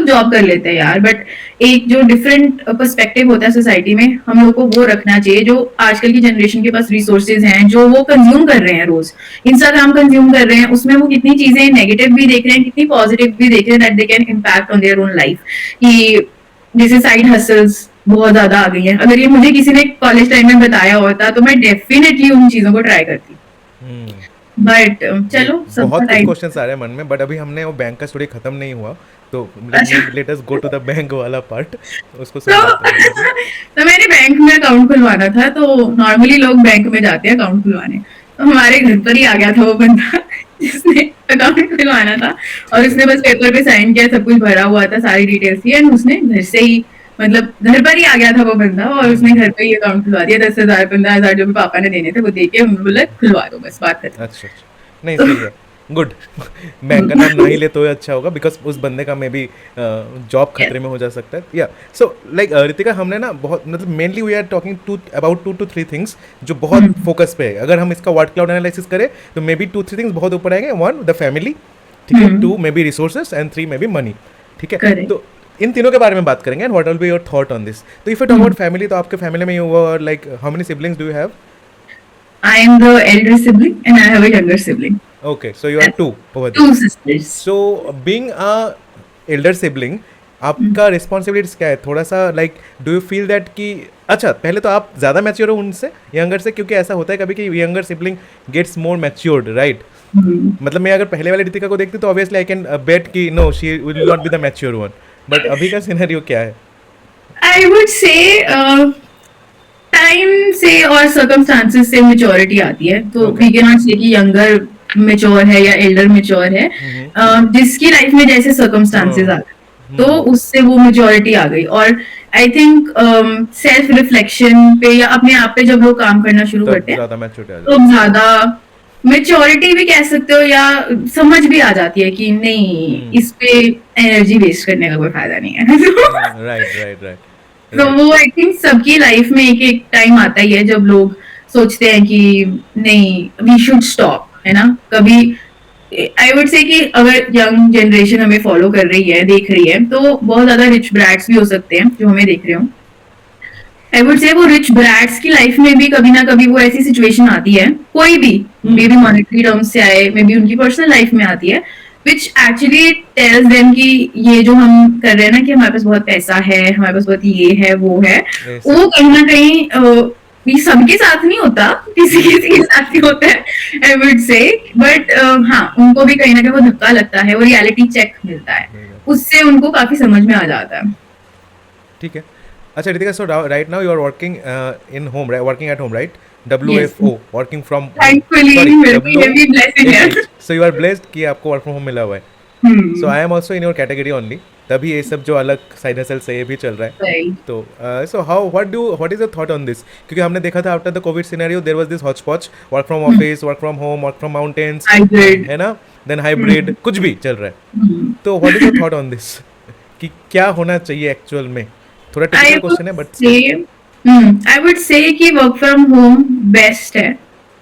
जॉब कर लेते हैं यार, बट एक जो डिफरेंट पर्सपेक्टिव होता है सोसाइटी में, हम लोग को वो रखना चाहिए। जो आजकल की जनरेशन के पास रिसोर्सेज हैं, जो वो कंज्यूम कर रहे हैं, रोज इंस्टाग्राम कंज्यूम कर रहे हैं, उसमें वो कितनी चीजें नेगेटिव भी देख रहे हैं, कितनी पॉजिटिव भी देख रहे हैं, that they can impact on their own life. कि जैसे साइड हसल्स बहुत ज्यादा आ गई है, अगर ये मुझे किसी ने कॉलेज टाइम में बताया होता, तो मैं डेफिनेटली उन चीजों को ट्राई करती। Hmm. बट चलो, सबका बहुत कुछ टाइम। क्वेश्चंस आ रहे हैं मन में, बट अभी हमने वो बैंक का स्टोरी खत्म नहीं हुआ, तो अच्छा। Let us go to the bank वाला पार्ट, उसको तो सुन लेते हैं अभी। तो मैंने बैंक में अकाउंट खुलवाना था, तो नॉर्मली लोग बैंक में जाते हैं अकाउंट खुलवाने। तो हमारे घर पर ही आ गया था वो बंदा जिसने अकाउंट खुलवाना था, और ठीक है। उसने बस पेपर पे साइन किया, सब कुछ भरा हुआ था, सारी डिटेल्स थी, एंड उसने घर से ही, मतलब घर पर ही आ गया था वो बंदा, और उसने हम्म, घर पे ही अकाउंट खुलवा दिया। 10,000 15,000 जो भी पापा ने देने थे वो दे के उन्होंने बोला खुलवा दो, बस बात खत्म। अच्छा अच्छा, नहीं सही है, गुड। बैंक का नाम ना ही ले तो अच्छा होगा, बिकॉज उस बंदे का मे बी जॉब खतरे में हो जा सकता है। या सो लाइक रितिका, हमने ना बहुत, मतलब mainly we are talking to about 2 to 3 things जो बहुत फोकस पे है। अगर हम इसका वर्ड क्लाउड एनालिसिस करें तो मे बी 2 3 थिंग्स बहुत ऊपर आएंगे। 1, द फैमिली, ठीक है। 2, may be resources, and 3, may be money, ठीक है। करेक्ट। तो इन तीनों के बारे में बात करेंगे, and what will be your thought on this. तो if you talk about family, तो आपके फैमिली में you were like how many siblings do you have? I am the elder sibling and I have a younger sibling. Okay, so you are two over there. Two sisters. So being a elder sibling, आपका responsibilities क्या है? थोड़ा सा like do you feel that कि अच्छा, पहले तो आप ज़्यादा मैच्योर हो उनसे, यंगर से? क्योंकि ऐसा होता है कभी कि younger sibling gets more matured, right? मतलब मैं अगर पहले वाली रितिका को देखती तो ऑब्वियसली आई कैन बेट कि no, she will not be the mature one, but अभी का सिनेरियो क्या है? I would say टाइम से और सर्कमस्टांसेस से मेच्योरिटी आती है, तो Okay. वी कैन नॉट से कि यंगर मेच्योर है या एल्डर मेच्योर है। जिसकी लाइफ में जैसे सर्कमस्टांसेस आते हैं, तो उससे वो मेच्योरिटी आ गई। और आई थिंक सेल्फ रिफ्लेक्शन पे या अपने आप पे जब लोग काम करना शुरू तब करते हैं, ज़्यादा मैच्योरिटी आ तो जाती ज्यादा मेच्योरिटी भी कह सकते हो, या समझ भी आ जाती है कि नहीं, है। इस पे एनर्जी वेस्ट करने का कोई फायदा नहीं है। राइट राइट राइट तो राइट। वो आई थिंक सबकी लाइफ में एक एक टाइम आता ही है जब लोग सोचते हैं कि नहीं, वी शुड स्टॉप, है ना। कभी आई वुड से कि अगर यंग जनरेशन हमें फॉलो कर रही है, देख रही है, तो बहुत ज्यादा रिच ब्रैट्स भी हो सकते हैं जो हमें देख रहे हो। आई वुड से वो रिच ब्रैट्स की लाइफ में भी कभी ना कभी वो ऐसी सिचुएशन आती है, कोई भी, मे बी मॉनेटरी टर्म्स से आए, मे बी उनकी पर्सनल लाइफ में आती है, विच एक्चुअली टेल्स देम कि ये जो हम कर रहे हैं ना, कि हमारे पास बहुत पैसा है, हमारे पास बहुत ये है, वो है, Yes. वो कहीं ना कहीं ये सबके साथ नहीं होता, किसी किसी के साथ ही होता है, आई वुड से। बट हाँ, उनको भी कहीं ना कहीं वो धक्का लगता है, वो रियलिटी चेक मिलता है, उससे उनको काफी समझ में आ जाता है। ठीक है। अच्छा Ritika, so right now you are working in home, right? Working at home, right? Yes. WFO, working from home, Thankfully, sorry, मेरे को ये भी blessing है। सो यू आर ब्लेस्ड कि आपको वर्क फ्रॉम होम मिला हुआ है। So I am also in your category only, तभी ये सब जो अलग साइड हसल से ये भी चल रहा है। Right. तो so how what is your thought on this? क्योंकि हमने देखा था after the COVID scenario there was this hotch potch, work from office, work from home, work from mountains, Hybrid. है ना, देन हाइब्रिड, कुछ भी चल रहा है। तो what is your thought on this कि क्या होना चाहिए एक्चुअल में? थोड़ा I टिपिकल would क्वेश्चन है but say, I would say कि work from home best है,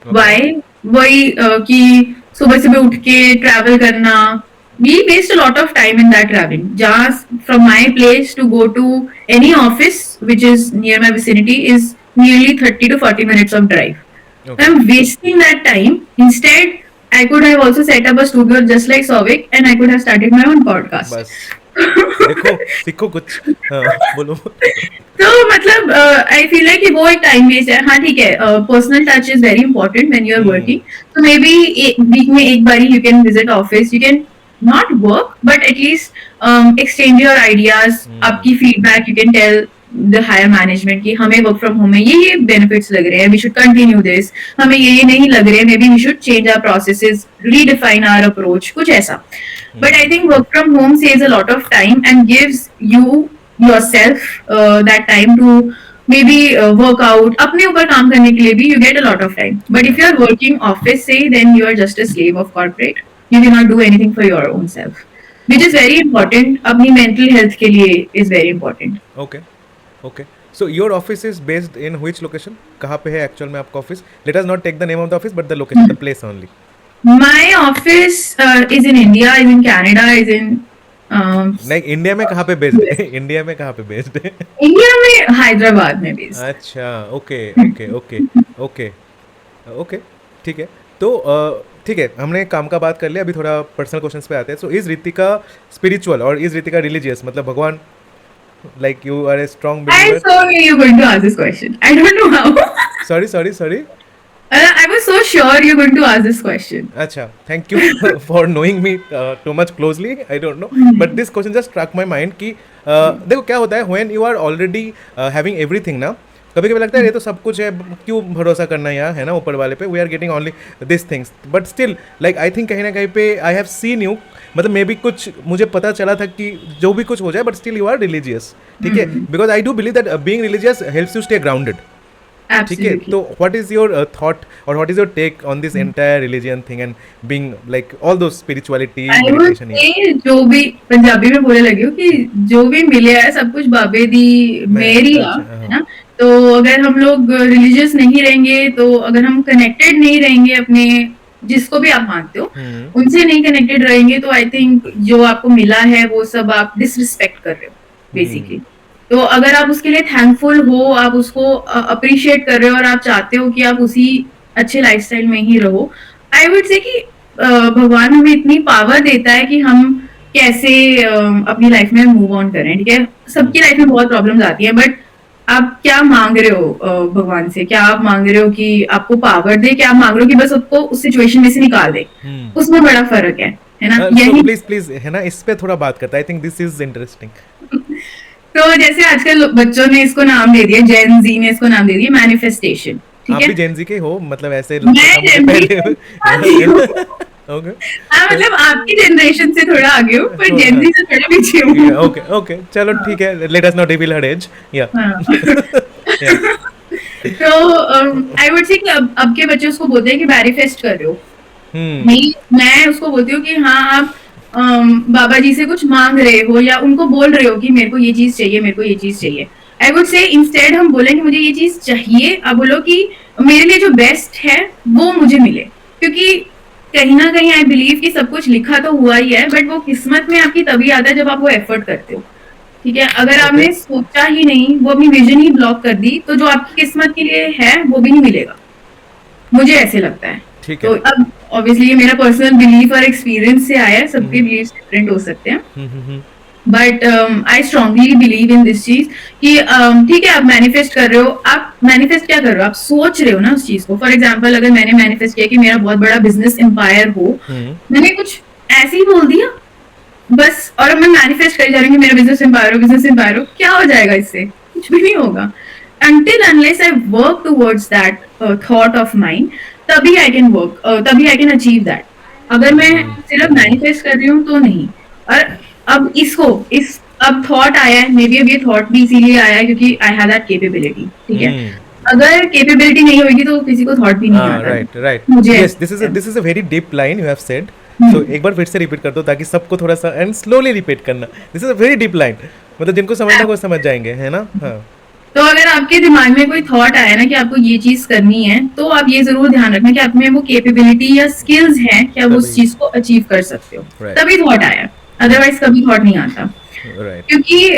ओके. वाई वही कि सुबह सुबह उठ के ट्रैवल करना, we waste a lot of time in that traveling. Just from my place to go to any office which is near my vicinity is nearly 30 to 40 minutes of drive. Okay. I'm wasting that time. Instead, I could have also set up a studio just like Sovic and I could have started my own podcast. बस देखो सीखो कुछ. हाँ, बोलो. तो मतलब आई feel like कि वो एक टाइम वेस्ट है. हाँ ठीक है, personal touch is very important when you are working. तो मे बी वीक में एक बार you can visit office, you can not work but at least exchange your ideas, आपकी feedback you can tell the higher management कि हमें work from home में ये benefits लग रहे हैं, वी शुड कंटिन्यू दिस, हमें ये नहीं लग रहे हैं, maybe we should change our processes, redefine our approach, कुछ ऐसा. But I think work from home saves a lot of time and gives you yourself that time to maybe work out. अपने ऊपर काम करने के लिए भी you get a lot of time. But if you are working office say, then you are just a slave of corporate. You cannot do anything for your own self, which is very important. अपनी mental health के लिए is very important. Okay. Okay. So your office is based in which location? कहाँ पे है actual में आपका office? Let us not take the name of the office, but the location, the place only. My office is in India, is in Canada, is in नहीं, India में कहाँ पे based है? इंडिया में कहाँ पे बेस्ड है? इंडिया में हैदराबाद में based. अच्छा. Okay. Okay. Okay. Okay. Okay. ठीक है. तो ठीक है, हमने काम का बात कर लिया. अभी थोड़ा पर्सनल क्वेश्चंस पे आते हैं. सो इज रितिका स्पिरिचुअल और इज रितिका रिलीजियस? मतलब भगवान, like you are a strong I believer. saw you going to ask this question. I don't know how. Sorry sorry sorry. I was so sure you're going to ask this question. अच्छा, thank you for knowing me too much closely. I don't know, but this question just struck my mind कि देखो क्या होता है when you are already having everything ना, कभी कभी लगता है ये तो सब कुछ है, क्यों भरोसा करना यार, है ना, ऊपर वाले पे. We are getting only this things, but still like I think कहीं ना कहीं पे आई हैव सीन यू, मतलब मे बी कुछ मुझे पता चला था कि जो भी कुछ हो जाए but still you are religious. ठीक है, because I do believe that being religious helps you stay grounded. ठीक है. Absolutely. तो व्हाट इज योर थॉट और what is your take on this entire religion thing and being like all those spirituality, I would meditation? say जो भी पंजाबी में बोलने लगी हूँ कि जो भी मिले है सब कुछ बाबे दी मेरी आ, अच्छा, है ना. तो अगर हम लोग रिलीजियस नहीं रहेंगे, तो अगर हम कनेक्टेड नहीं रहेंगे अपने जिसको भी आप मानते हो उनसे नहीं कनेक्टेड रहेंगे, तो आई थिंक जो आपको मिला है वो सब आप डिसरिस्पेक्ट कर रहे हो बेसिकली. तो अगर आप उसके लिए थैंकफुल हो, आप उसको अप्रिशिएट कर रहे हो और आप चाहते हो कि आप उसी अच्छे लाइफस्टाइल में ही रहो, आई वुड से कि भगवान हमें इतनी पावर देता है कि हम कैसे अपनी लाइफ में मूव ऑन करें. ठीक है, सबकी लाइफ में बहुत प्रॉब्लम्स आती हैं, बट आप क्या मांग रहे हो भगवान से? क्या आप मांग रहे हो कि आपको पावर दे, क्या आप मांग रहे हो कि बस आपको उस सिचुएशन में से निकाल दे? उसमें बड़ा फर्क है ना. यही प्लीज प्लीज, है ना, इस पे थोड़ा बात करता है. आई थिंक दिस इज इंटरेस्टिंग. तो जैसे आजकल बच्चों ने इसको नाम दे दिया, जेन जी ने इसको नाम दे दिया मैनिफेस्टेशन. ठीक आप है, भी जेन जी के हो, मतलब ऐसे मैं हमसे Gen Z पहले. ओके. हाँ मतलब आपकी जनरेशन से थोड़ा आगे हूँ, पर जेन जी से थोड़ा पीछे हूँ. ओके. ओके, चलो ठीक है, let us not reveal her age. Yeah हाँ. तो आई वुड से कि अब के बच्चे उसको बोलते हैं कि मैनिफेस्ट कर रहे हो. नहीं, मैं उसको बोलती हूँ कि हाँ आप बाबा जी से कुछ मांग रहे हो या उनको बोल रहे हो कि मेरे को ये चीज चाहिए, मेरे को ये चीज चाहिए. आई वुड से इंस्टेड हम बोलें कि मुझे ये चीज चाहिए, आप बोलो कि मेरे लिए जो बेस्ट है वो मुझे मिले. क्योंकि कहीं ना कहीं आई बिलीव कि सब कुछ लिखा तो हुआ ही है, बट वो किस्मत में आपकी तभी आता है जब आप वो एफर्ट करते हो. ठीक है, अगर आपने सोचा ही नहीं, वो अपनी विजन ही ब्लॉक कर दी, तो जो आपकी किस्मत के लिए है वो भी नहीं मिलेगा. मुझे ऐसे लगता है. ठीक तो है. अब ऑब्वियसली ये मेरा पर्सनल बिलीफ और एक्सपीरियंस से आया है, सबके बिलीफ डिफरेंट हो सकते हैं, but I strongly believe in this चीज कि ठीक है, आप मैनिफेस्ट कर रहे हो. आप मैनिफेस्ट क्या कर रहे हो? आप सोच रहे हो ना उस चीज को. फॉर एग्जांपल, अगर मैंने मैनिफेस्ट किया कि मेरा बहुत बड़ा बिजनेस एम्पायर हो, मैंने कुछ ऐसे ही बोल दिया बस, और अब मैं मैनिफेस्ट कर जा रही हूँ कि मेरा बिजनेस एम्पायर हो, क्या हो जाएगा इससे? कुछ भी नहीं होगा. until unless I work towards that thought of mine, तभी I can work, तभी I can achieve that. अगर मैं सिर्फ मैनिफेस्ट कर रही हूँ तो नहीं. और अब अब थॉट आया है, मे बी अब ये थॉट भी इसीलिए आया है क्योंकि आई हैव दैट कैपेबिलिटी. ठीक है, अगर कैपेबिलिटी नहीं होगी तो किसी को थॉट भी नहीं आता. Right right. मुझे yes, this is a very deep line you have said. So एक बार फिर से रिपीट कर दो ताकि सबको थोड़ा सा, एंड स्लोली रिपीट करना. This is a very deep line, मतलब जिनको समझना वो समझ जाएंगे, है ना. हाँ. तो अगर आपके दिमाग में कोई थॉट आया ना कि आपको ये चीज करनी है, तो आप ये जरूर ध्यान रखना कि आप में वो कैपेबिलिटी या स्किल्स हैं कि आप उस तभी चीज को अचीव कर सकते हो, राइट तभी थॉट आया, अदरवाइज कभी थॉट नहीं आता। राइट क्योंकि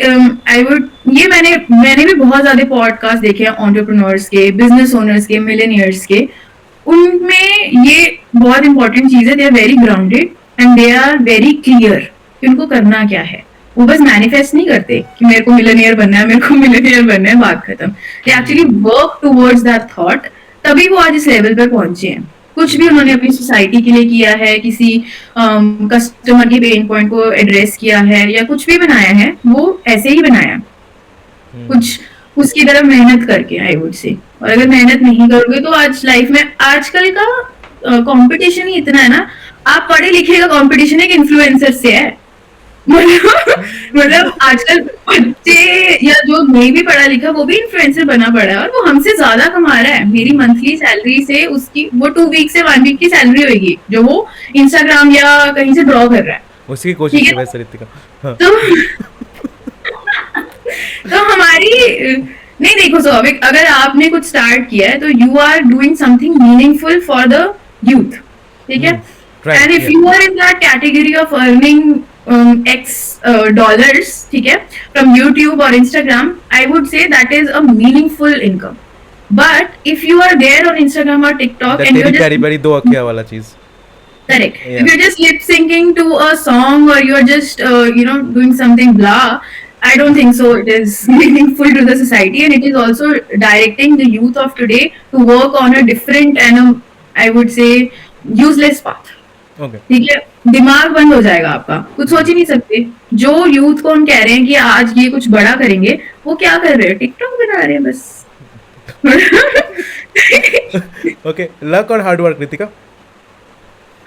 आई वुड ये मैंने भी बहुत ज्यादा पॉडकास्ट देखे हैं एंटरप्रेन्योर्स के, बिजनेस ओनर्स के, मिलेनियर्स के। उनमें ये बहुत इंपॉर्टेंट चीज है, they are very grounded and they are very clear कि उनको करना क्या है। वो बस मैनिफेस्ट नहीं करते कि मेरे को मिलेनियर बनना है, मेरे को मिलेनियर बनना है, बात खत्म। They actually work towards that thought, तभी वो आज इस लेवल पर पहुंचे हैं। कुछ भी उन्होंने अपनी सोसाइटी के लिए किया है, किसी कस्टमर के पेन पॉइंट को एड्रेस किया है, या कुछ भी बनाया है, वो ऐसे ही बनाया, कुछ उसकी तरफ मेहनत करके, आई वुड से। और अगर मेहनत नहीं करोगे तो आज लाइफ में, आजकल का कंपटीशन ही इतना है ना, आप पढ़े लिखे का कंपटीशन एक इन्फ्लुएंसर से है। मतलब आजकल बच्चे या जो नहीं भी पढ़ा लिखा वो भी इन्फ्लुएंसर बना पड़ा है, और वो हमसे ज्यादा कमा रहा है। मेरी मंथली सैलरी से उसकी वो 2 वीक से 1 वीक की सैलरी होगी जो वो इंस्टाग्राम या कहीं से ड्रॉ कर रहा है। उसकी कोशिश ठीक है है, वैसे रितिका। हाँ तो तो हमारी नहीं, देखो सौविक, अगर आपने कुछ स्टार्ट किया है तो you are doing something meaningful for the youth, ठीक है। Right and if you are in that category of earning X dollars, ठीक है, फ्रॉम यूट्यूब और Instagram, I would say that is a meaningful income. But if you are there on Instagram or TikTok and you're तेरी प्यारी just प्यारी दो अखियां वाला चीज। correct, Yeah. if you're just lip syncing to a song or you're just doing something blah, I don't think so it is meaningful to the society, and it is also directing the youth of today to work on a different and I would say useless path। Okay ठीक है, दिमाग बंद हो जाएगा आपका, कुछ सोच ही नहीं सकते। जो यूथ को हम कह रहे हैं कि आज ये कुछ बड़ा करेंगे, वो क्या कर रहे हैं, टिकटॉक बना रहे हैं बस। ओके लक और hard work Ritika.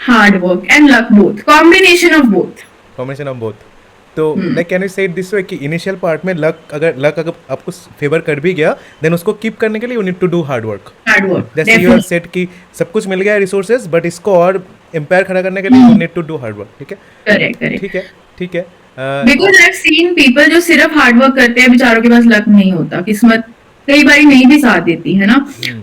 Hard work and luck, both, combination of both. Combination of both. तो लाइक कैन यू से इट दिस वे कि इनिशियल पार्ट में लक अगर आपको फेवर कर भी गया, देन उसको कीप करने के लिए you need to do hard work. Hard work, जैसे यू आर सेट कि सब कुछ मिल गया है रिसोर्सेज, बट इसको और एम्पायर खड़ा करने के लिए you need to do hard work. ठीक है करेक्ट करेक्ट। ठीक है ठीक है। Because I have seen people जो सिर्फ हार्ड वर्क करते हैं, बेचारों के पास लक नहीं होता, किस्मत कई बार नहीं भी साथ देती है ना।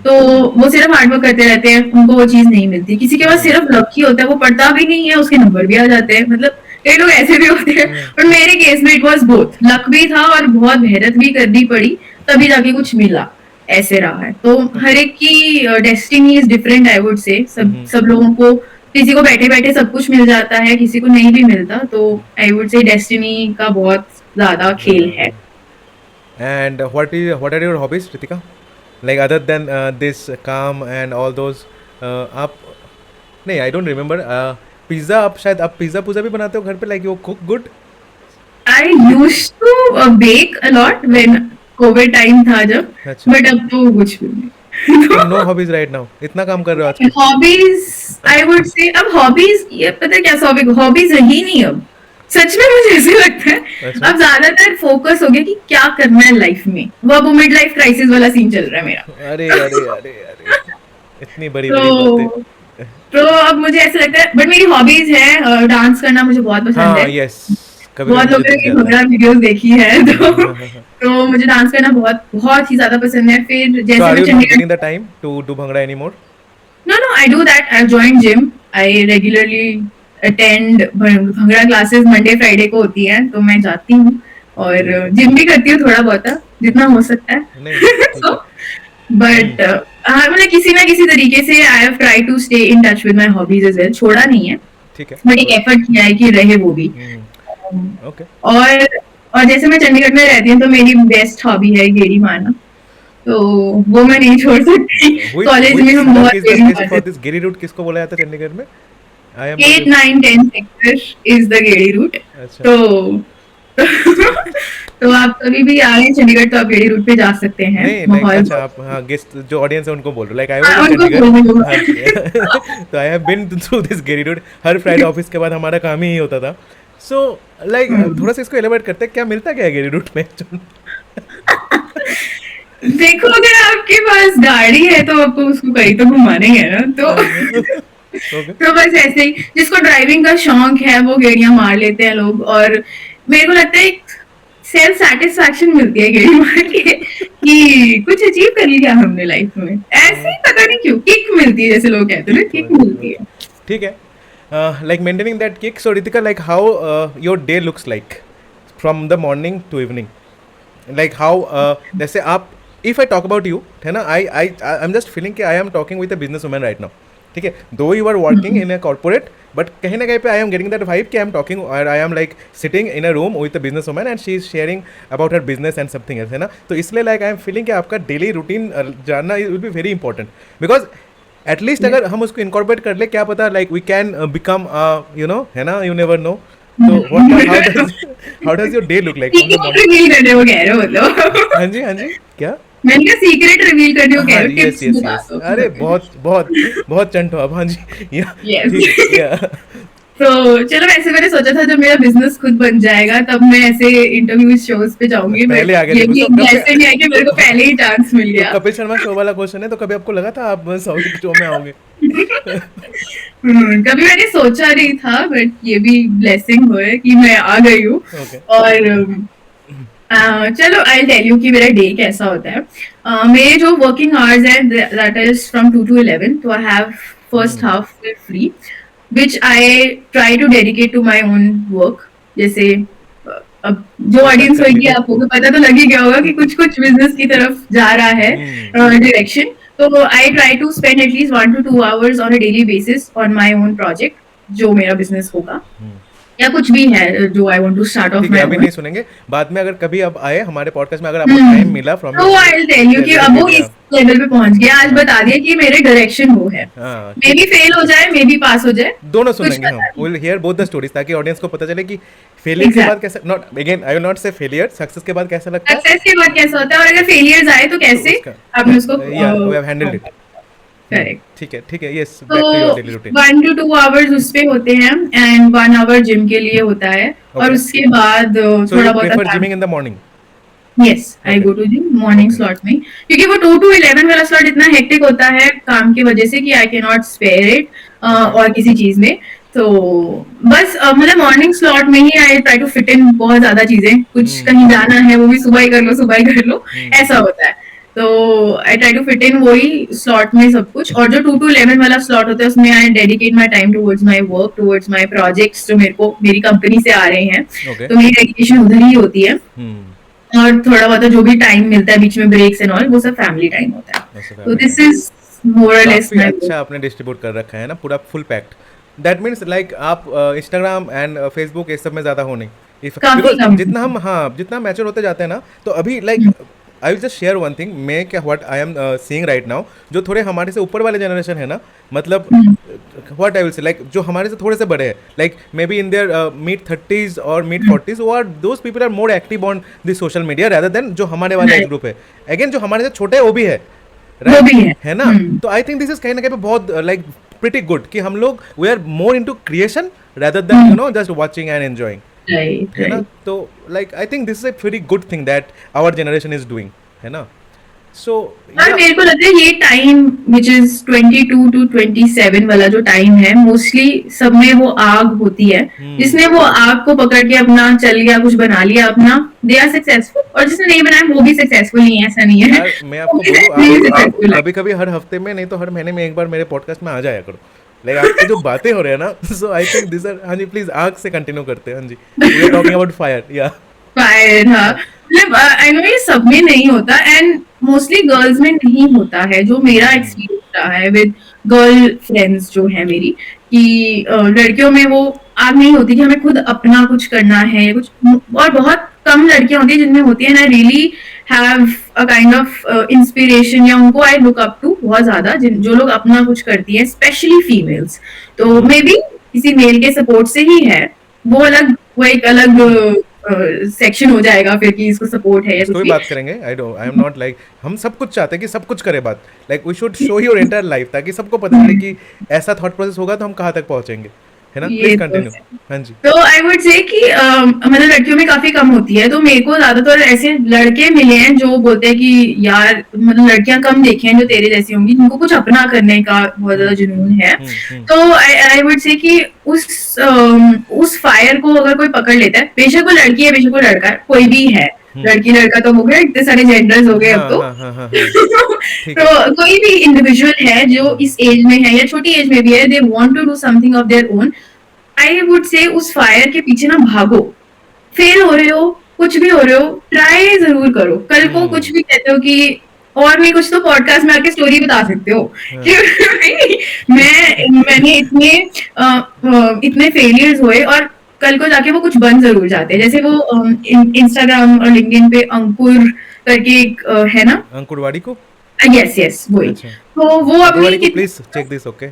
तो वो सिर्फ हार्ड वर्क करते रहते हैं, उनको वो चीज नहीं मिलती। किसी के पास सिर्फ लक ही होता है, वो पढ़ता भी नहीं है, उसके नंबर भी आ जाते हैं, मतलब कई लोग ऐसे भी होते हैं। और मेरे केस में इट वाज बोथ, लक भी था और बहुत मेहनत भी करनी पड़ी, तभी जाके कुछ मिला, ऐसे रहा है। तो हर एक की destiny is different, I would से। सब लोगों को, किसी को बैठे बैठे सब कुछ मिल जाता है, किसी को नहीं भी मिलता। तो आई वुड से डेस्टिनी का बहुत ज्यादा खेल है। And what are your hobbies, Ritika? Like other than this calm and all those, आप नहीं, I don't remember. पिज्ज़ा आप शायद आप पिज्ज़ा पुज़्ज़ा भी बनाते हो घर पे, like you cook good? I used to bake a lot when COVID time था जब, अच्छा। but अब तो कुछ भी नहीं। No hobbies right now. इतना काम कर रहे हो आजकल। हॉबीज, आई वुड से अब हॉबीज, ये पता है क्या सौविक, हॉबीज रही नहीं अब। सच में मुझे ऐसे लगता है अच्छा। अब ज्यादातर फोकस हो गया कि क्या करना है लाइफ में। वो अब मिड लाइफ क्राइसिस वाला सीन चल रहा है मेरा। अरे अरे अरे अरे इतनी बड़ी बड़ी बातें। तो अब मुझे ऐसा लगता है, बट मेरी हॉबीज है, डांस करना मुझे बहुत पसंद हाँ है। यस, कभी बहुत कभी लोगों मुझे ने दिख जाता है। वीडियोस देखी है, तो मुझे डांस करना बहुत बहुत ही ज्यादा पसंद है। फिर So जैसे are मैं you not Chandigarh, getting the time to do Bhangra anymore? no I do that, I join gym, I regularly attend bhangra classes, Monday Friday को होती है, तो मैं जाती हूँ और जिम भी करती हूँ थोड़ा बहुत, जितना हो सकता है। नहीं ठीक So, है। बट हाँ, मतलब किसी ना किसी तरीके से I have try to stay in touch with my hobbies as well, छोड़ा नहीं है, ठीक है। बट एक एफर्ट किया है कि रहे वो भी। ओके और जैसे मैं चंडीगढ़ में रहती हूँ, तो मेरी बेस्ट हॉबी है गेड़ी मारना, तो वो मैं नहीं छोड़ सकती। कॉलेज में हम बहुत गेड़ी मारते फॉर दिस गिरी रूट किसको बोला जाता है चंडीगढ़ में? I am 8, 9, 10 sector is the गेड़ी रूट। अच्छा तो तो आप कभी भी आए चंडीगढ़ तो आप गेड़ी रूट पे जा सकते हैं। नहीं लाइक माहौल अच्छा आप हाँ गेस्ट जो ऑडियंस है उनको बोल रहे हो, लाइक आई हाँ, वाज उनको चंडीगढ़। बोलो। हाँ, तो I have been through this गिरी रूट। हर फ्राइडे ऑफिस के बाद हमारा काम ही होता था। सो लाइक थोड़ा सा इसको एलिब्रेट करते हैं, क्या मिलता क्या है गिरी रूट में? देखो, अगर आपके पास गाड़ी है तो आपको उसको कहीं तो घुमाने है ना, तो ओके तो बस ऐसे ही जिसको ड्राइविंग का शौक है वो गेड़ियां मार लेते हैं लोग। और मेरे को लगता है एक सेल्फ सेटिस्फैक्शन मिलती है गेड़ी मार के, कि कुछ अचीव कर लिया हमने लाइफ में, ऐसे ही पता नहीं क्यों किक मिलती है, जैसे लोग कहते हैं ना, किक मिलती है। ठीक है. Like maintaining that kick. So Ritika, like how your day looks like from the morning to evening. Like how जैसे आप, if I talk about you, है ना, I'm just feeling कि I am talking with a business woman right now. ठीक है, though you are working in a corporate, but कहीं ना कहीं पे I am getting that vibe कि I am talking or I am like sitting in a room with a business woman and she is sharing about her business and something else, है ना. तो इसलिए like I am feeling कि आपका daily routine जानना will be very important because at least अगर हम उसको इनकॉर्पोरेट कर ले, क्या पता like we can become you know, है ना, यू नेवर नो. तो how does your day look like from the secret morning? Reveal करने को कह रहे हो मतलब? हाँ जी, हाँ जी, क्या? मैंने कहा सीक्रेट रिवील करने को कह हाँ, रहे हो, यस टिप्स यस बता यस, दो। अरे बहुत बहुत बहुत चंट हो आप. हाँ जी, या ठीक यस। है, या तो चलो, वैसे मैंने सोचा था जब मेरा बिजनेस खुद बन जाएगा तब मैं ऐसे इंटरव्यू शोज पे जाऊंगी, पहले बट आगे ये देखो. भी सो एक कब ब्लेसिंग है कि मेरे को पहले ही चांस मिल तो गया। कपिल शर्मा शो वाला क्वेश्चन है, तो कभी आपको लगा था आप सौविक शो में आओगे? कभी मैंने सोचा नहीं था, बट ये भी ब्लेसिंग है कि मैं आ गई हूँ। ओके. और चलो आई टेल यू कि मेरा डे कैसा होता है। मेरे जो वर्किंग आवर्स हैं दैट इज फ्रॉम 2 to 11, तो I have first half free which I try to dedicate to my own work. जैसे अब जो ऑडियंस होगी आपको तो पता तो लग ही गया होगा कि कुछ कुछ बिजनेस की तरफ जा रहा है डायरेक्शन। तो I try to spend at least 1 to 2 hours on a daily basis on my own project, जो मेरा बिजनेस होगा या कुछ भी है जो I want to start off ठीक है, माई अभी ओन। नहीं सुनेंगे, बाद में अगर कभी अब आए हमारे पॉडकास्ट में, अगर आपको टाइम मिला फ्रॉम तो आई टेल यू कि अब वो इस लेवल पे पहुंच गया, आज बता दिया कि मेरे डायरेक्शन वो है। हाँ मे ठीक बी है, फेल हो जाए, मे बी पास हो जाए, दोनों कुछ सुनेंगे हम. पता नहीं। Will hear both the stories, ताकि ऑडियंस को पता चले कि फेलियर के बाद कैसा, not again I will not से फेलियर, सक्सेस के बाद कैसा लगता है. सक्सेस के बाद कैसा होता है, और अगर फेलियर्स आए तो तो कैसे उसका आपने उसको या we have handled it. Correct. ठीक है, ठीक है, यस, तो back to your daily routine. 1 to 2 hours उस पे होते हैं एंड 1 hour जिम के लिए होता है, और ओके. उसके बाद सो थोड़ा यू बहुत prefer gymming in the morning? Yes I okay. Go to gym morning okay. Slot में, क्योंकि वो 2 to 11 वाला स्लॉट इतना हेक्टिक होता है काम की वजह से कि I can not spare it okay. और किसी चीज में। तो बस मतलब मॉर्निंग स्लॉट में ही I try to fit in बहुत ज्यादा चीजें, कुछ कहीं जाना है वो भी सुबह ही कर लो, सुबह ही कर लो, ऐसा होता है। तो I try to fit in वही स्लॉट में सब कुछ, और जो 2 to 11 वाला स्लॉट होता है उसमें आई dedicate my time towards my work, towards my projects जो मेरे को मेरी कंपनी से आ रहे हैं। ओके. तो मेरी डेडिकेशन उधर ही होती है, और थोड़ा बहुत जो भी टाइम मिलता है बीच में ब्रेक्स एंड ऑल, वो सब फैमिली टाइम होता है। ऐसे तो family this time. Is more और लेस काफी माय अच्छा आपने डिस्ट्रीब्यूट कर रखा है ना, पूरा full packed. That means like आप इंस्टाग्राम एंड फेसबुक ये सब में ज़्यादा हो नहीं. काफी बिकॉज कम। जितना हम, हाँ, जितना मैच्योर होते जाते हैं ना, तो अभी like I will just share one thing. मैं क्या what I am seeing right now, जो थोड़े हमारे से ऊपर वाले जनरेशन है ना, मतलब what I will say like जो हमारे से थोड़े से बड़े हैं, like maybe in their mid 30s और मिड 40s, वो are those people are more active on this social media rather than जो हमारे वाला एज ग्रुप है. अगेन जो हमारे से छोटे हैं वो भी है, वो भी है ना. तो आई थिंक दिस इज कहीं ना कहीं पे बहुत लाइक प्रिटी गुड कि हम लोग we are more into creation rather than you know just watching and enjoying, right है ना. तो like I think this is a very good thing that our generation is doing, है ना. So और मेरे को लगता है ये टाइम विच इज 22 to 27 वाला जो टाइम है, मोस्टली सब में वो आग होती है। जिसने वो आग को पकड़ के अपना चल गया, कुछ बना लिया अपना, दे आर सक्सेसफुल, और जिसने नहीं बनाया वो भी सक्सेसफुल नहीं है, ऐसा नहीं है। यार मैं आपको बोलूँ, आप कभी कभी हर हफ्ते में नहीं तो हर महीने में एक बार मेरे पॉडकास्ट में आ जाया करो. लाइक आपकी जो बातें हो रहे हैं ना, so I think this are, हाँ जी प्लीज आग से कंटिन्यू करते हैं. हाँ जी, we are talking about fire. या फायर, हाँ, मतलब आई नो ये सब में नहीं होता, एंड मोस्टली गर्ल्स में नहीं होता है, जो मेरा एक्सपीरियंस रहा है विद गर्ल फ्रेंड्स जो है मेरी, कि लड़कियों में वो आग नहीं होती कि हमें खुद अपना कुछ करना है कुछ, और बहुत कम लड़कियां होती है जिनमें होती है, and I really have a kind of inspiration, या उनको आई लुक अप टू बहुत ज्यादा, जो लोग अपना कुछ करती है, स्पेशली फीमेल्स। तो मे बी किसी मेल के सपोर्ट से ही है, वो अलग, वो एक अलग सेक्शन हो जाएगा फिर कि इसको सपोर्ट है या इसको कुछ भी भी। बात करेंगे. आई एम नॉट लाइक हम सब कुछ चाहते हैं कि सब कुछ करे बात, like we should show your entire life, ताकि सबको पता चले कि ऐसा थॉट प्रोसेस होगा तो हम कहाँ तक पहुंचेंगे, है ना. ये प्लीज तो कंटिन्यू. है। हाँ जी. तो आई वुड से कि मतलब लड़कियों में काफी कम होती है, तो मेरे को ज्यादातर ऐसे लड़के मिले हैं जो बोलते हैं कि यार मतलब लड़कियां कम देखी हैं जो तेरे जैसी होंगी, जिनको कुछ अपना करने का बहुत ज्यादा जुनून है। तो आई वुड से कि उस फायर को अगर कोई पकड़ लेता है, बेशक वो लड़की है बेशक वो लड़का है, कोई भी है, लड़की लड़का तो हो गया, इतने सारे जेंडर्स हो गए अब हाँ तो। हाँ हाँ हाँ हाँ, ठीक है। तो कोई भी इंडिविजुअल है जो इस एज में है या छोटी एज में भी है, they want to do something of their own, I would say उस फायर के पीछे ना भागो। फेल हो रहे हो, कुछ भी हो रहे हो, ट्राई जरूर करो। कल को कुछ भी कहते हो कि और नहीं कुछ तो पॉडकास्ट में आके स्टोरी बता सकते हो कि मैंने इतने फेलियर्स हुए और कल को जाके वो कुछ बन जरूर जाते हैं। जैसे वो इंस्टाग्राम और लिंक्डइन पे अंकुर करके एक है ना। अंकुरवाड़ी को, यस यस वही। अच्छा, तो वो अपनी अंकुरवाड़ी को कितनी प्लीज चेक दिस, ओके।